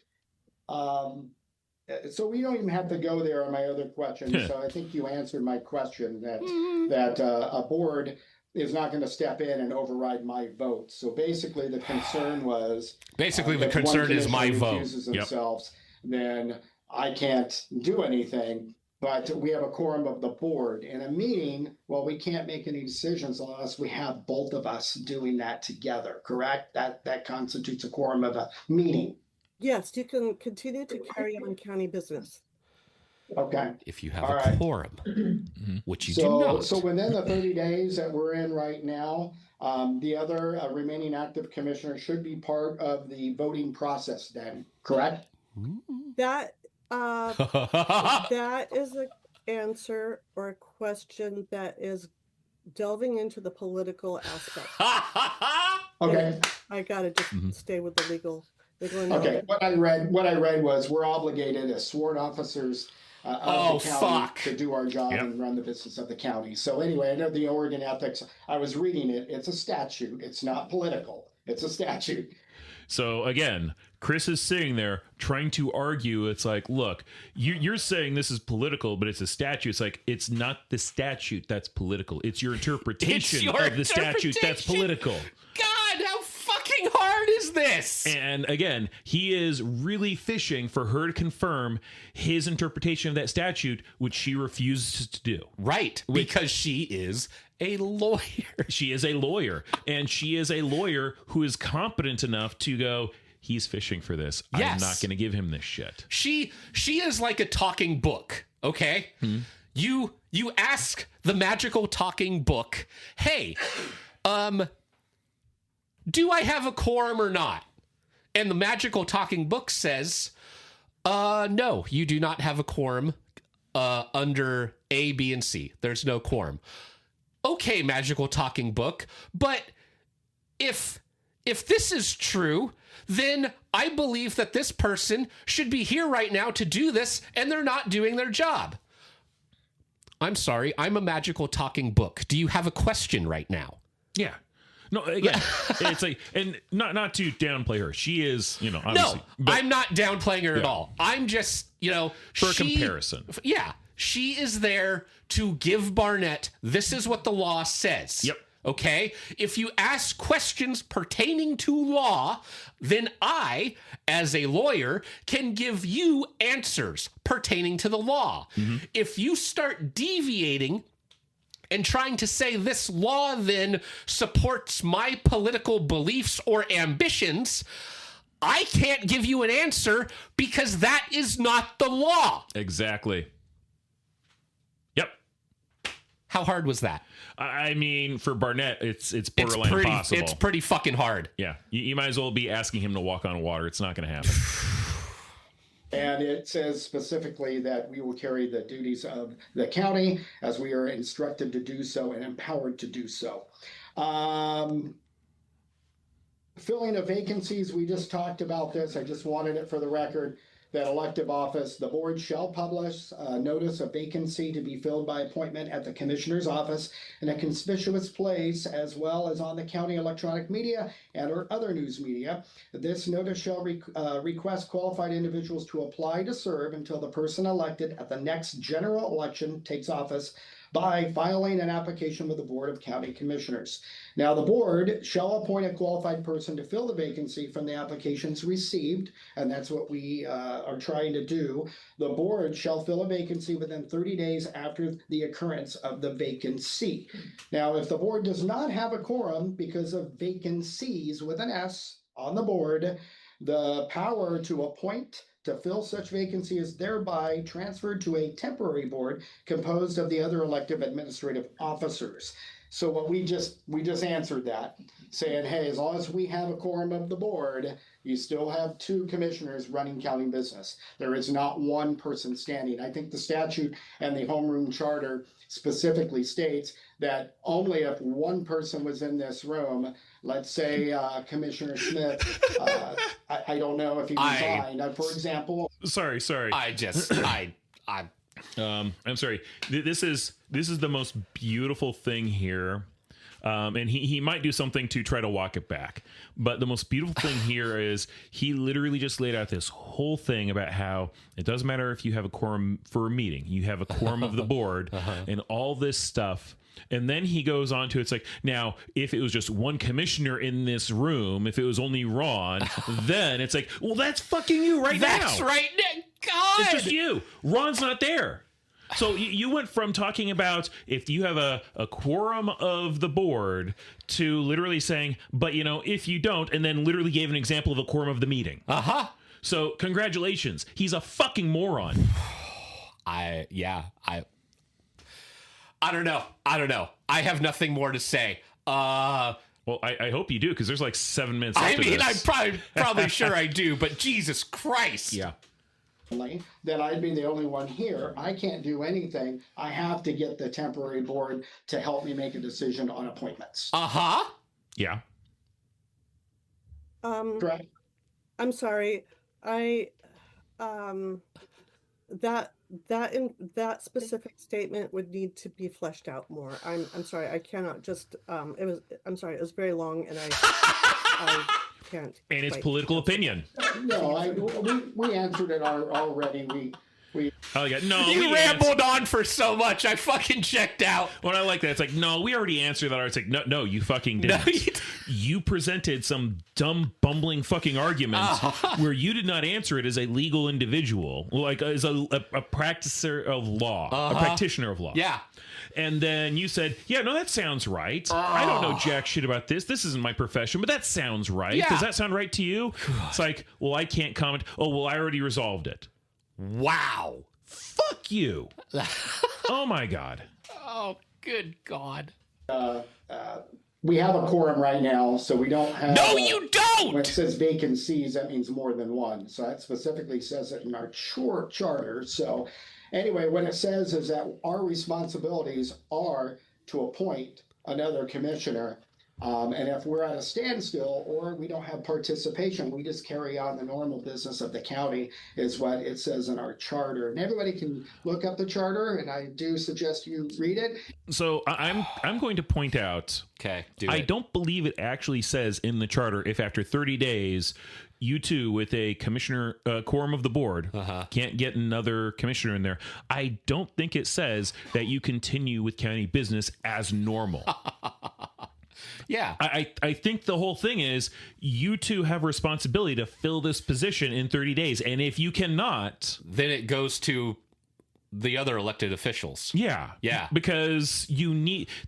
So we don't even have to go there on my other question. So I think you answered my question that a board is not going to step in and override my vote. So basically, the concern was the concern is my vote. Recuses themselves, then I can't do anything. But we have a quorum of the board. In a meeting, well, we can't make any decisions unless we have both of us doing that together, correct? That constitutes a quorum of a meeting. Yes, you can continue to carry on county business. Okay. If you have a quorum, which you do not. So within the 30 days that we're in right now, the other remaining active commissioner should be part of the voting process then, correct? That is an answer or a question that is delving into the political aspect. Okay. I gotta just stay with the legal. Okay. What I read was we're obligated as sworn officers of the county to do our job and run the business of the county. So anyway, I know the Oregon ethics. I was reading it. It's a statute. It's not political. It's a statute. So again, Chris is sitting there trying to argue. It's like, look, you're saying this is political, but it's a statute. It's like, it's not the statute that's political. It's your interpretation of the statute that's political. God, how fucking hard is this? And again, he is really fishing for her to confirm his interpretation of that statute, which she refuses to do. Right, because she is a lawyer. She is a lawyer, and she is a lawyer who is competent enough to go, he's fishing for this. Yes. I'm not going to give him this shit. She is like a talking book, okay? You ask the magical talking book, hey, do I have a quorum or not? And the magical talking book says, no, you do not have a quorum under A, B, and C. There's no quorum. Okay, magical talking book, but if this is true, then I believe that this person should be here right now to do this, and they're not doing their job. I'm sorry, I'm a magical talking book. Do you have a question right now? Yeah. No, again, it's like, and not to downplay her. She is, obviously. No, I'm not downplaying her at all. I'm just, for a comparison. Yeah. She is there to give Barnett, this is what the law says. Yep. Okay? If you ask questions pertaining to law, then I, as a lawyer, can give you answers pertaining to the law. Mm-hmm. If you start deviating and trying to say this law then supports my political beliefs or ambitions, I can't give you an answer because that is not the law. Exactly. Yep. How hard was that? I mean, for Barnett, it's borderline impossible. It's pretty fucking hard. Yeah. You might as well be asking him to walk on water. It's not going to happen. And it says specifically that we will carry the duties of the county as we are instructed to do so and empowered to do so. Filling of vacancies, we just talked about this. I just wanted it for the record. That elective office, the board shall publish a notice of vacancy to be filled by appointment at the commissioner's office in a conspicuous place, as well as on the county electronic media and or other news media. This notice shall request qualified individuals to apply to serve until the person elected at the next general election takes office by filing an application with the Board of County Commissioners. Now, the board shall appoint a qualified person to fill the vacancy from the applications received, and that's what we are trying to do. The board shall fill a vacancy within 30 days after the occurrence of the vacancy. Now, if the board does not have a quorum because of vacancies with an S on the board, the power to appoint to fill such vacancy is thereby transferred to a temporary board composed of the other elective administrative officers. So what we just answered that, saying, hey, as long as we have a quorum of the board, you still have two commissioners running county business. There is not one person standing. I think the statute and the homeroom charter specifically states that only if one person was in this room, let's say Commissioner Smith, I don't know if he resigned, for example. Sorry. I'm sorry. This is the most beautiful thing here. And he might do something to try to walk it back. But the most beautiful thing here is he literally just laid out this whole thing about how it doesn't matter if you have a quorum for a meeting, you have a quorum of the board and all this stuff. And then he goes on to, it's like, now, if it was just one commissioner in this room, if it was only Ron, then it's like, well, that's fucking you now. That's right. God. It's just you. Ron's not there. So you went from talking about if you have a quorum of the board to literally saying, but, if you don't, and then literally gave an example of a quorum of the meeting. Uh-huh. So congratulations. He's a fucking moron. I don't know. I have nothing more to say. Well, I hope you do, because there's like 7 minutes left. I mean, I'm probably sure I do, but Jesus Christ. Yeah. That I'd be the only one here. I can't do anything. I have to get the temporary board to help me make a decision on appointments. Uh-huh. Yeah. Correct. I'm sorry. That specific statement would need to be fleshed out more. I'm sorry. I cannot just I'm sorry. It was very long and I can't. And it's political opinion. No, we answered it already. You rambled on for so much. I fucking checked out. When I like that, it's like, no, we already answered that. It's like, no, you fucking didn't. No, you presented some dumb, bumbling fucking argument where you did not answer it as a legal individual, like as a practitioner of law, a practitioner of law. Yeah. And then you said, yeah, no, that sounds right. I don't know jack shit about this. This isn't my profession, but that sounds right. Yeah. Does that sound right to you? It's like, well, I can't comment. Oh, well, I already resolved it. Wow. Fuck you. Oh, my God. Oh, good God. We have a quorum right now, so we don't have... No, you don't! When it says vacancies, that means more than one. So that specifically says it in our charter. So anyway, what it says is that our responsibilities are to appoint another commissioner And if we're at a standstill or we don't have participation, we just carry on the normal business of the county, is what it says in our charter. And everybody can look up the charter, and I do suggest you read it. So I'm going to point out, Okay, I don't believe it actually says in the charter if after 30 days you two with a commissioner quorum of the board can't get another commissioner in there. I don't think it says that you continue with county business as normal. Yeah. I think the whole thing is you two have a responsibility to fill this position in 30 days. And if you cannot, Then it goes to the other elected officials. yeah. Yeah. Because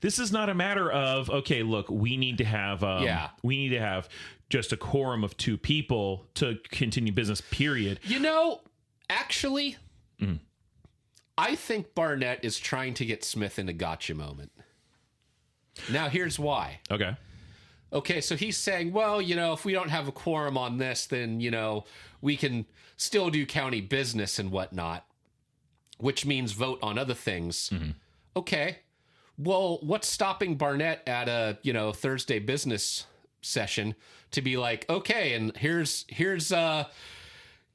this is not a matter of, okay, look, we need to have just a quorum of 2 people to continue business, period. You know, actually, I think Barnett is trying to get Smith in a gotcha moment. Now, here's why. Okay, so he's saying, well, if we don't have a quorum on this, then, we can still do county business and whatnot, which means vote on other things. Okay, well, what's stopping Barnett at a, Thursday business session to be like, okay, and here's a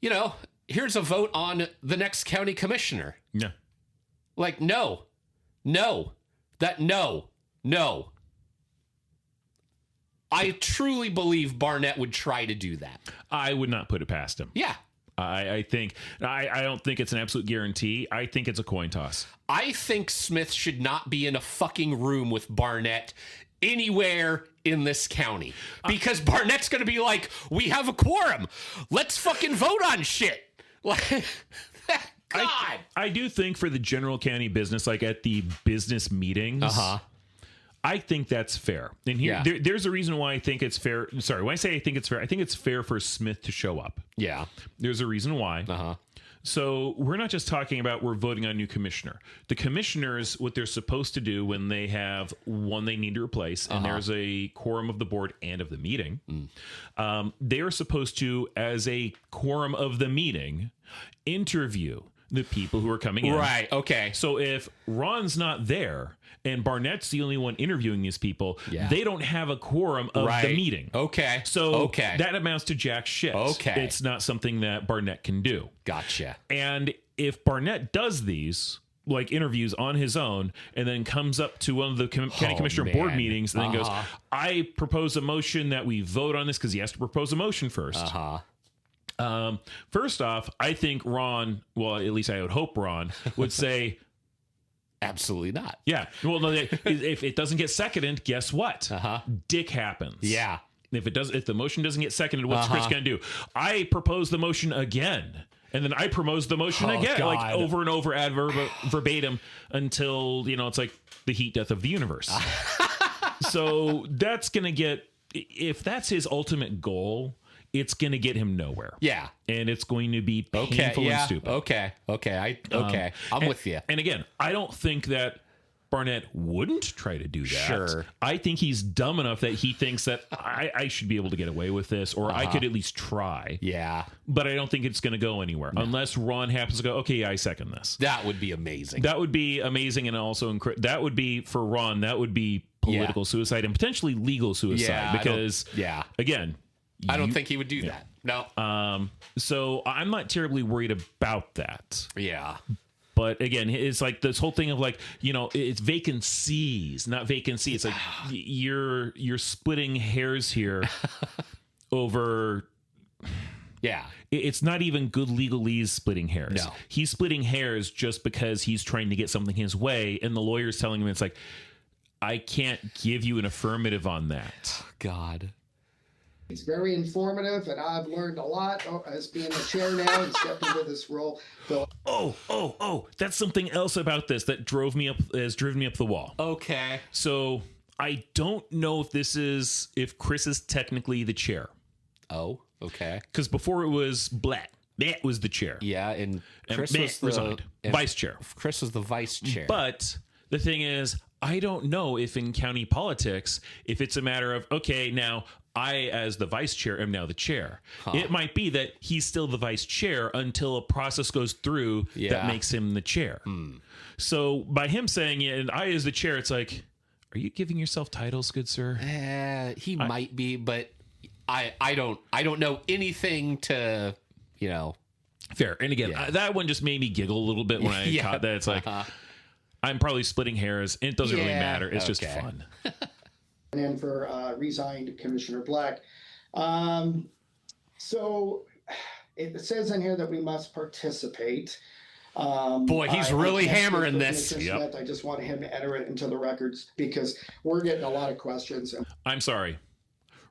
vote on the next county commissioner. Yeah. Like, no. I truly believe Barnett would try to do that. I would not put it past him. Yeah. I think I don't think it's an absolute guarantee. I think it's a coin toss. I think Smith should not be in a fucking room with Barnett anywhere in this county, because Barnett's going to be like, we have a quorum. Let's fucking vote on shit. Like, God. I do think for the general county business, like at the business meetings, I think that's fair. And here, there's a reason why I think it's fair. Sorry, when I say I think it's fair for Smith to show up. Yeah. There's a reason why. So we're not just talking about we're voting on a new commissioner. The commissioners, what they're supposed to do when they have one they need to replace, and there's a quorum of the board and of the meeting, they are supposed to, as a quorum of the meeting, interview the people who are coming in. Right. Okay. So if Ron's not there and Barnett's the only one interviewing these people, they don't have a quorum of the meeting. Okay. So that amounts to jack shit. Okay. It's not something that Barnett can do. Gotcha. And if Barnett does these, like interviews on his own, and then comes up to one of the county commissioner board meetings and then goes, I propose a motion that we vote on this, because he has to propose a motion first. First off, I think Ron, well, at least I would hope Ron would say, absolutely not. Yeah. Well, no, if it doesn't get seconded, guess what? Dick happens. Yeah. If the motion doesn't get seconded, what's Chris going to do? I propose the motion again. And then I propose the motion again, God. like over and over, verbatim, until, it's like the heat death of the universe. So that's going to get, if that's his ultimate goal, it's going to get him nowhere. Yeah. And it's going to be painful and stupid. Okay. I'm with you. And again, I don't think that Barnett wouldn't try to do that. Sure. I think he's dumb enough that he thinks that I should be able to get away with this, or I could at least try. Yeah. But I don't think it's going to go anywhere unless Ron happens to go, okay, yeah, I second this. That would be amazing. That would be amazing. And also, that would be, for Ron, that would be political suicide and potentially legal suicide. Because, again, I don't think he would do that. No. So I'm not terribly worried about that. Yeah. But again, it's like this whole thing of like, it's vacancies, not vacancy. It's like you're splitting hairs here over. Yeah. It's not even good legalese splitting hairs. No. He's splitting hairs just because he's trying to get something his way. And the lawyer's telling him, it's like, I can't give you an affirmative on that. God. It's very informative, and I've learned a lot as being the chair now and stepped into this role. So, that's something else about this that has driven me up the wall. Okay. So I don't know if Chris is technically the chair. Oh, okay. Because before it was Blatt. That was the chair. Yeah, and Chris was resigned. Vice chair. Chris was the vice chair. But the thing is, I don't know if in county politics, if it's a matter of, okay, now I, as the vice chair, am now the chair. It might be that he's still the vice chair until a process goes through that makes him the chair. So by him saying, and I as the chair, it's like, Are you giving yourself titles, good sir? He might be, but I don't know anything to, Fair. And again, that one just made me giggle a little bit when I caught that. It's like, I'm probably splitting hairs. And it doesn't really matter. It's just fun. And then for resigned Commissioner Black. So it says in here that we must participate. Boy, he's really hammering this. Yep. I just want him to enter it into the records because we're getting a lot of questions. I'm sorry.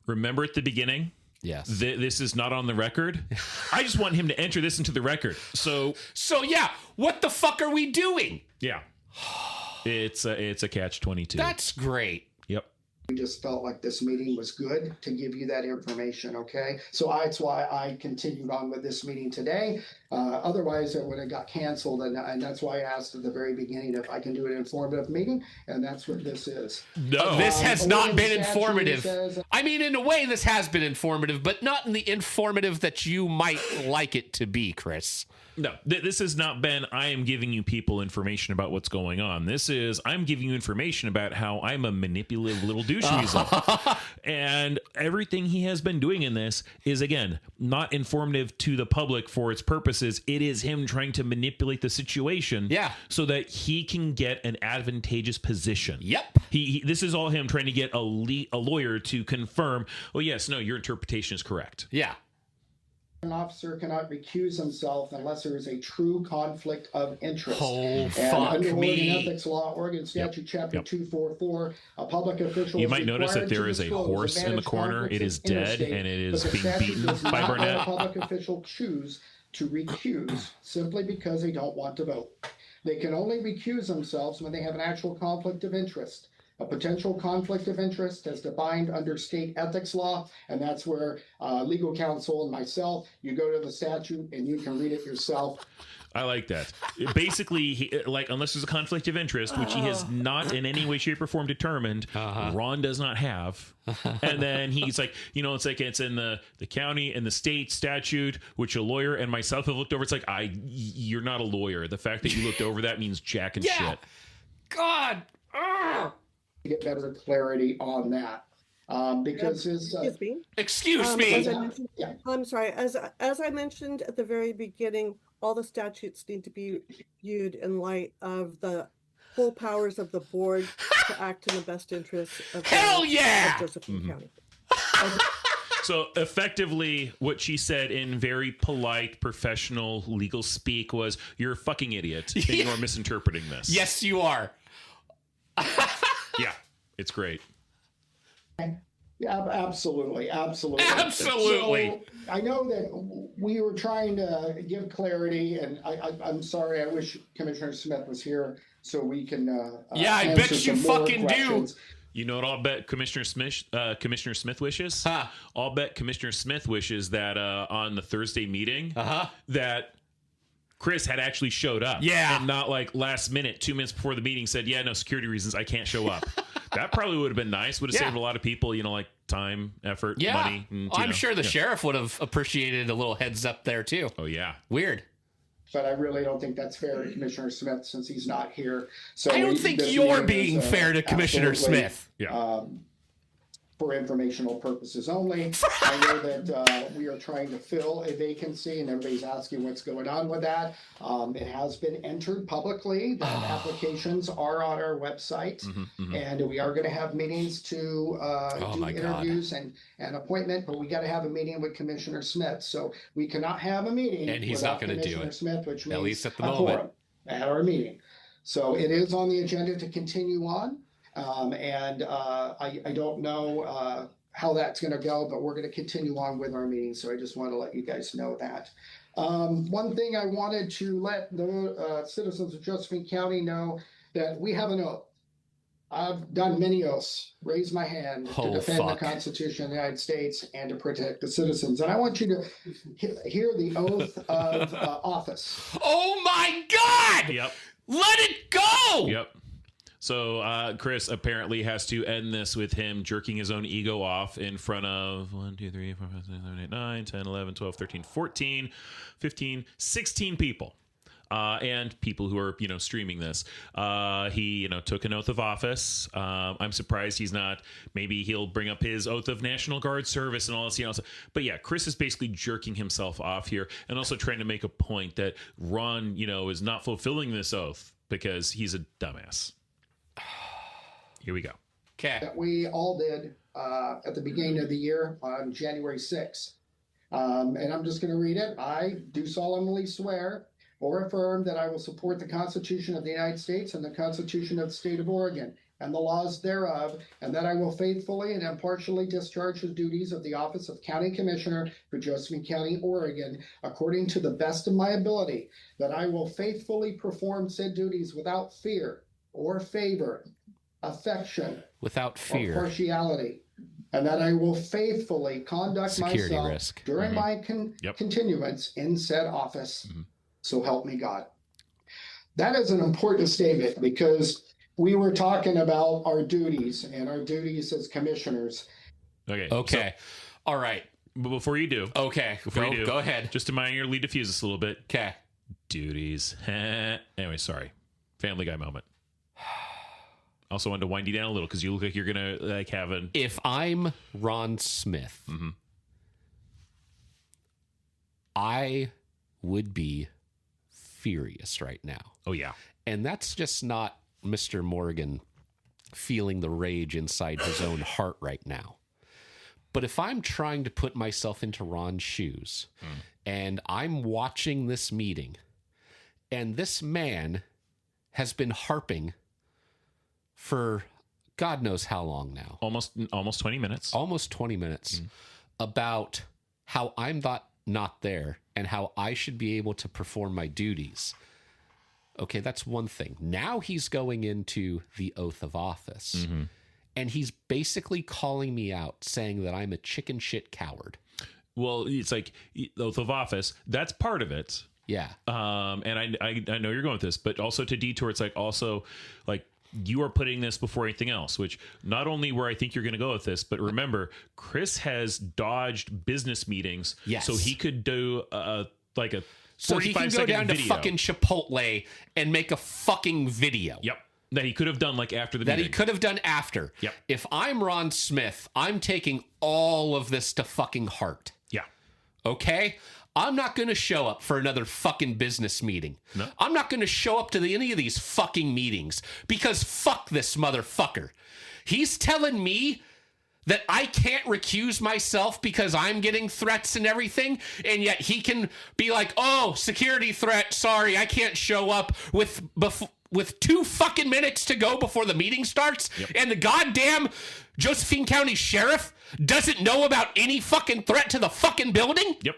Remember at the beginning? Yes. This is not on the record. I just want him to enter this into the record. So yeah, what the fuck are we doing? Yeah. It's a catch-22. That's great. Yep. We just felt like this meeting was good to give you that information, okay? So that's why I continued on with this meeting today. Otherwise, it would have got canceled, and that's why I asked at the very beginning if I can do an informative meeting, and that's what this is. No. This has not been informative. I mean, in a way, this has been informative, but not in the informative that you might like it to be, Chris. No, this has not been, I am giving you people information about what's going on. This is, I'm giving you information about how I'm a manipulative little douche weasel. And everything he has been doing in this is, again, not informative to the public for its purposes. It is him trying to manipulate the situation so that he can get an advantageous position. Yep. This is all him trying to get a lawyer to confirm, oh, yes, no, your interpretation is correct. Yeah. An officer cannot recuse himself unless there is a true conflict of interest. Oh, and fuck under me. Oregon Ethics Law, Oregon Statute Chapter 244, a public official You is might notice that required there to is a disclose horse in the advantage corner. It is conflicts dead, interstate, and it but is the being statute beaten does by not let Barnett. a public official choose to recuse simply because they don't want to vote. They can only recuse themselves when they have an actual conflict of interest. A potential conflict of interest as defined under state ethics law, and that's where legal counsel and myself, you go to the statute and you can read it yourself. I like that. Basically, unless there's a conflict of interest, which he has not in any way, shape, or form determined, Ron does not have. And then he's like, it's like it's in the county and the state statute, which a lawyer and myself have looked over. It's like, you're not a lawyer. The fact that you looked over that means jack and shit. God. Get better clarity on that. Because his Excuse me. I'm sorry. As I mentioned at the very beginning, all the statutes need to be viewed in light of the full powers of the board to act in the best interest of Josephine County. So effectively, what she said in very polite, professional legal speak was, "You're a fucking idiot, and you are misinterpreting this." Yes, you are. Yeah, it's great. Yeah, absolutely. Absolutely. So, I know that we were trying to give clarity, and I'm sorry. I wish Commissioner Smith was here so we can. I bet you fucking do. You know what I'll bet Commissioner Smith wishes? I'll bet Commissioner Smith wishes that on the Thursday meeting that Chris had actually showed up. Yeah. And not like last minute, 2 minutes before the meeting said, no, security reasons, I can't show up. That probably would have been nice. Would have saved a lot of people, like time, effort, money. And, I'm sure the sheriff would have appreciated a little heads up there too. Oh, yeah. Weird. But I really don't think that's fair to Commissioner Smith since he's not here. So I don't think you're being fair to Commissioner Smith. Yeah. For informational purposes only. I know that we are trying to fill a vacancy, and everybody's asking what's going on with that. It has been entered publicly. The applications are on our website, and we are going to have meetings to do interviews and appointment. But we got to have a meeting with Commissioner Smith, so we cannot have a meeting. And he's not going to do it. Smith, which means at least at the a moment quorum at our meeting. So it is on the agenda to continue on. I don't know how that's going to go, but we're going to continue on with our meeting. So I just want to let you guys know that. One thing I wanted to let the citizens of Josephine County know that we have an oath. I've done many oaths, raised my hand to defend the Constitution of the United States and to protect the citizens. And I want you to hear the oath of office. Oh my God! Yep. Let it go! Yep. So Chris apparently has to end this with him jerking his own ego off in front of 1, 2, 3, 4, 5, 6, 7, 8, 9, 10, 11, 12, 13, 14, 15, 16 people. and people who are, streaming this. He, took an oath of office. I'm surprised he's not. Maybe he'll bring up his oath of National Guard service and all this, So, but yeah, Chris is basically jerking himself off here, and also trying to make a point that Ron, is not fulfilling this oath because he's a dumbass. Here we go. Okay. That we all did at the beginning of the year on January 6th. And I'm just going to read it. I do solemnly swear or affirm that I will support the Constitution of the United States and the Constitution of the State of Oregon and the laws thereof, and that I will faithfully and impartially discharge the duties of the office of County Commissioner for Josephine County, Oregon, according to the best of my ability, that I will faithfully perform said duties without fear or favor, affection, Without or fear. partiality, and that I will faithfully conduct Security myself risk. during my Yep. continuance in said office. So help me God. That is an important statement because we were talking about our duties and our duties as commissioners. Okay. Okay. All right. But before you do, Okay. Go ahead. just to manually diffuse this a little bit. Okay. Duties. Anyway, sorry. Family Guy moment. Also wanted to wind you down a little because you look like you're gonna have an. If I'm Ron Smith, I would be furious right now. Oh yeah. And that's just not Mr. Morgan feeling the rage inside his own heart right now. But if I'm trying to put myself into Ron's shoes and I'm watching this meeting and this man has been harping for God knows how long now. Almost 20 minutes. Almost 20 minutes about how I'm not there and how I should be able to perform my duties. Okay, that's one thing. Now he's going into the oath of office. And he's basically calling me out, saying that I'm a chicken shit coward. Well, it's like the oath of office. That's part of it. Yeah. And I know you're going with this, but also to detour, it's also you are putting this before anything else, which not only where I think you're going to go with this, but remember, Chris has dodged business meetings. Yes. So he could do a So he can go down to fucking Chipotle and make a fucking video. Yep. That he could have done after the meeting. That he could have done after. Yep. If I'm Ron Smith, I'm taking all of this to fucking heart. Yeah. Okay? I'm not going to show up for another fucking business meeting. No. I'm not going to show up to any of these fucking meetings because fuck this motherfucker. He's telling me that I can't recuse myself because I'm getting threats and everything, and yet he can be like, oh, security threat, sorry, I can't show up with 2 fucking minutes to go before the meeting starts, and the goddamn Josephine County Sheriff doesn't know about any fucking threat to the fucking building? Yep.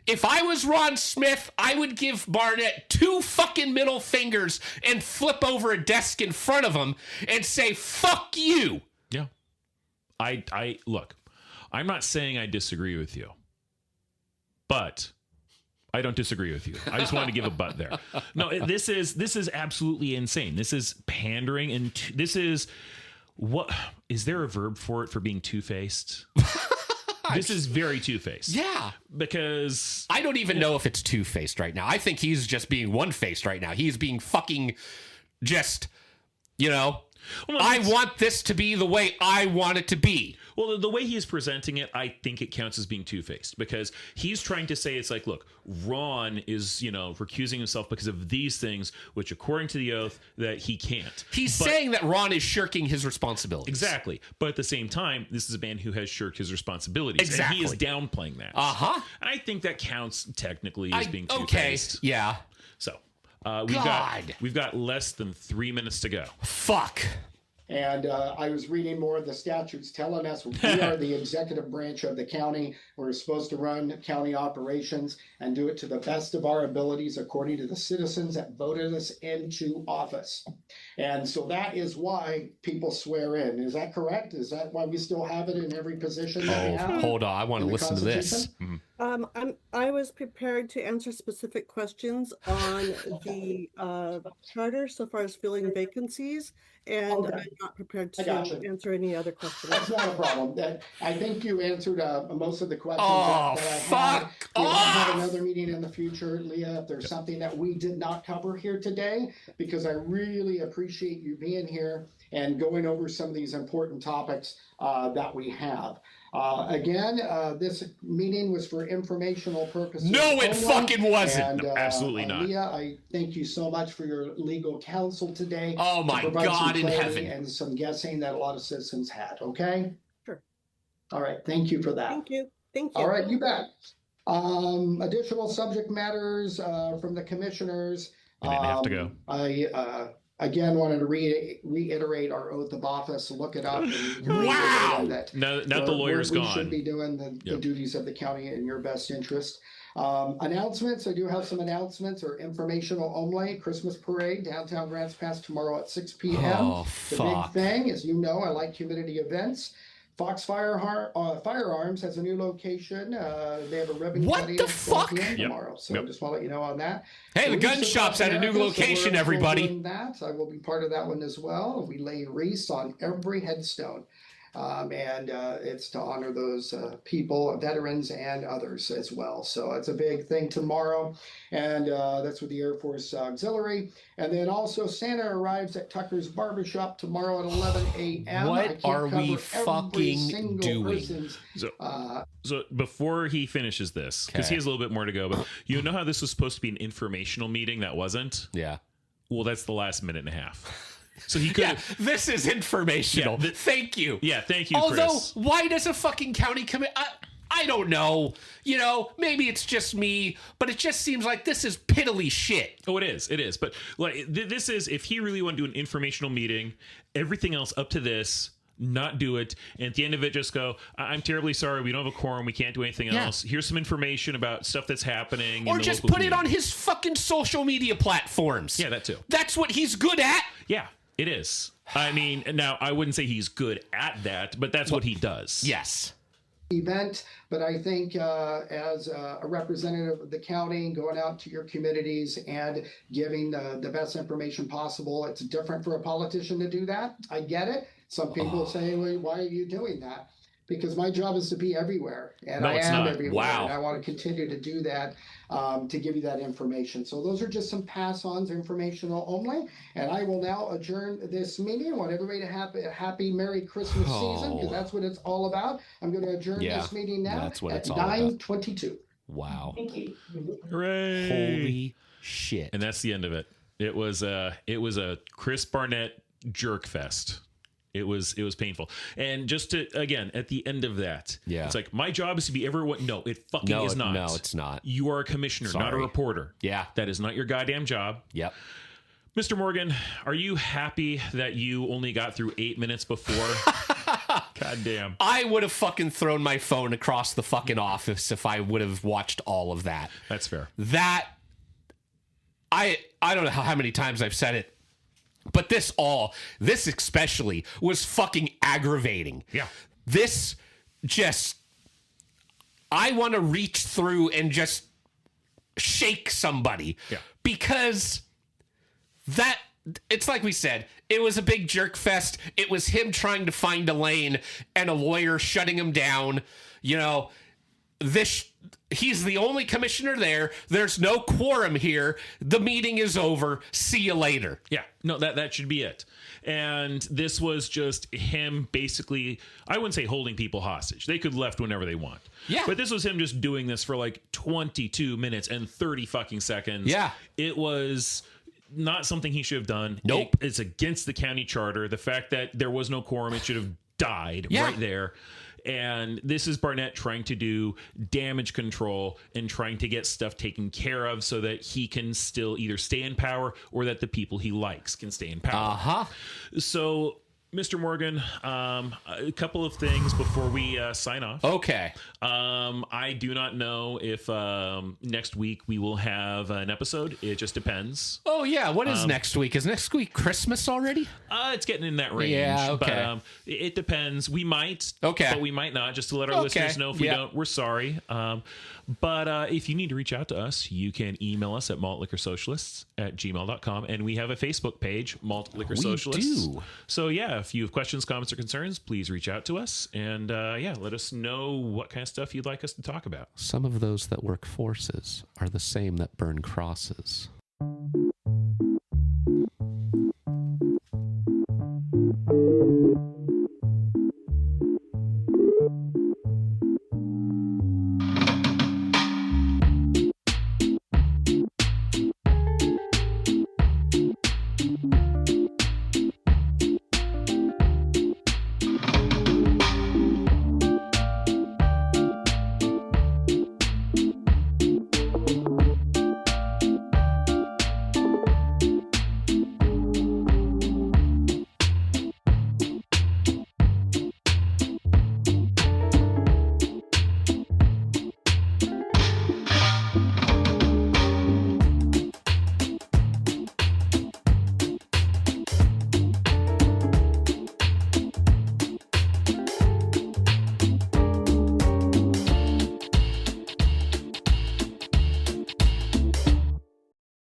If I was Ron Smith, I would give Barnett 2 fucking middle fingers and flip over a desk in front of him and say, fuck you. Yeah. I look, I'm not saying I disagree with you, but I don't disagree with you. I just wanted to give a but there. No, this is absolutely insane. This is pandering, and this is what is there a verb for it for being two-faced? This is very two-faced. Yeah. Because I don't even know if it's two-faced right now. I think he's just being one-faced right now. He's being fucking just, I want this to be the way I want it to be. Well, the way he's presenting it, I think it counts as being two-faced because he's trying to say it's look, Ron is, recusing himself because of these things, which according to the oath that he can't. He's saying that Ron is shirking his responsibilities. Exactly. But at the same time, this is a man who has shirked his responsibilities. Exactly. And he is downplaying that. Uh-huh. And I think that counts technically as being okay. two-faced. Yeah. So we've got less than 3 minutes to go. Fuck. And I was reading more of the statutes telling us we are the executive branch of the county. We're supposed to run county operations and do it to the best of our abilities according to the citizens that voted us into office. And so that is why people swear in. Is that correct? Is that why we still have it in every position that we have? Hold on. I want to listen to this. I was prepared to answer specific questions on the charter so far as filling vacancies, and I not prepared I to gotcha. answer any other questions. That's not a problem. I think you answered most of the questions Oh, that I had. fuck We might have off! another meeting in the future, Leah, if there's something that we did not cover here today, because I really appreciate you being here and going over some of these important topics that we have. Again, this meeting was for informational purposes. No, it only. fucking wasn't. And, Absolutely not. Leah, I thank you so much for your legal counsel today. Oh to my provide some God in clarity heaven. and some guessing that a lot of citizens had. Okay. Sure. All right. Thank you for that. Thank you. Thank you. All right. You bet. Additional subject matters from the commissioners. I didn't have to go. I again wanted to reiterate our oath of office. Look it up. Wow. Now the lawyer's we gone. should be doing the duties of the county in your best interest. Announcements. I do have some announcements, or informational only. Christmas parade, downtown Grants Pass, tomorrow at 6 p.m. Oh, The fuck. big thing, as you know, I like community events. Fox Firearms has a new location. They have a ribbon What cutting the at 12 fuck? p.m. Yep. tomorrow. So Yep. I just want to let you know on that. Hey, the gun Wreaths shop's Across at a new America, so location, we're everybody. doing that. I will be part of that one as well. We lay wreaths on every headstone. And it's to honor those people, veterans, and others as well. So it's a big thing tomorrow, and that's with the Air Force Auxiliary. And then also Santa arrives at Tucker's Barbershop tomorrow at 11 a.m. What I can't are we cover every fucking single doing? person's, So before he finishes this, because he Okay. has a little bit more to go, but you know how this was supposed to be an informational meeting that wasn't? Yeah. Well, that's the last minute and a half. So he could. Yeah, this is informational. Yeah, Thank you. Yeah, thank you, Although, Chris. why does a fucking county commit? I don't know. You know, maybe it's just me, but it just seems like this is piddly shit. Oh, it is. It is. But like this is, if he really wanted to do an informational meeting, everything else up to this, not do it, and at the end of it just go, I'm terribly sorry, we don't have a quorum, we can't do anything Yeah. else. Here's some information about stuff that's happening. Or in the just local put it on community. his fucking social media platforms. Yeah, that too. That's what he's good at. Yeah, it is. I mean, now I wouldn't say he's good at that, but that's what he does. Yes. event, but I think as a representative of the county, going out to your communities and giving the best information possible, it's different for a politician to do that. I get it. Some people say, well, why are you doing that? Because my job is to be everywhere, and No, I it's am not. everywhere, Wow. and I want to continue to do that to give you that information. So those are just some pass-ons, informational only, and I will now adjourn this meeting. I want everybody to have a happy Merry Christmas season, because that's what it's all about. I'm going to adjourn this meeting now that's what at it's all about. 9:22. Wow. Thank you. Hooray! Holy shit. And that's the end of it. It was a Chris Barnett jerk fest. It was painful. And just to, again, at the end of that, it's like, my job is to be everyone. No, it fucking is not. No, it's not. You are a commissioner, not a Sorry. reporter. Yeah. That is not your goddamn job. Yep. Mr. Morgan, are you happy that you only got through 8 minutes before? God damn. I would have fucking thrown my phone across the fucking office if I would have watched all of that. That's fair. That I don't know how many times I've said it, but this especially was fucking aggravating. Yeah. This just, I want to reach through and just shake somebody. Yeah. Because that, it's like we said, it was a big jerk fest. It was him trying to find a lane and a lawyer shutting him down. You know, he's the only commissioner there. There's no quorum here. The meeting is over. See you later. Yeah, no, that should be it. And this was just him basically, I wouldn't say holding people hostage. They could left whenever they want. Yeah. But this was him just doing this for like 22 minutes and 30 fucking seconds. Yeah. It was not something he should have done. Nope. It's against the county charter. The fact that there was no quorum, it should have died right there. And this is Barnett trying to do damage control and trying to get stuff taken care of so that he can still either stay in power or that the people he likes can stay in power. Uh-huh. So, Mr. Morgan, a couple of things before we sign off. Okay. I do not know if next week we will have an episode. It just depends. Oh, yeah. What is next week? Is next week Christmas already? It's getting in that range. Yeah, okay. But it depends. We might. Okay. But we might not. Just to let our listeners know, if we don't, we're sorry. But if you need to reach out to us, you can email us at maltliquorsocialists@gmail.com. And we have a Facebook page, Malt Liquor Socialists. do. So, yeah, if you have questions, comments, or concerns, please reach out to us. And let us know what kind of stuff you'd like us to talk about. Some of those that work forces are the same that burn crosses.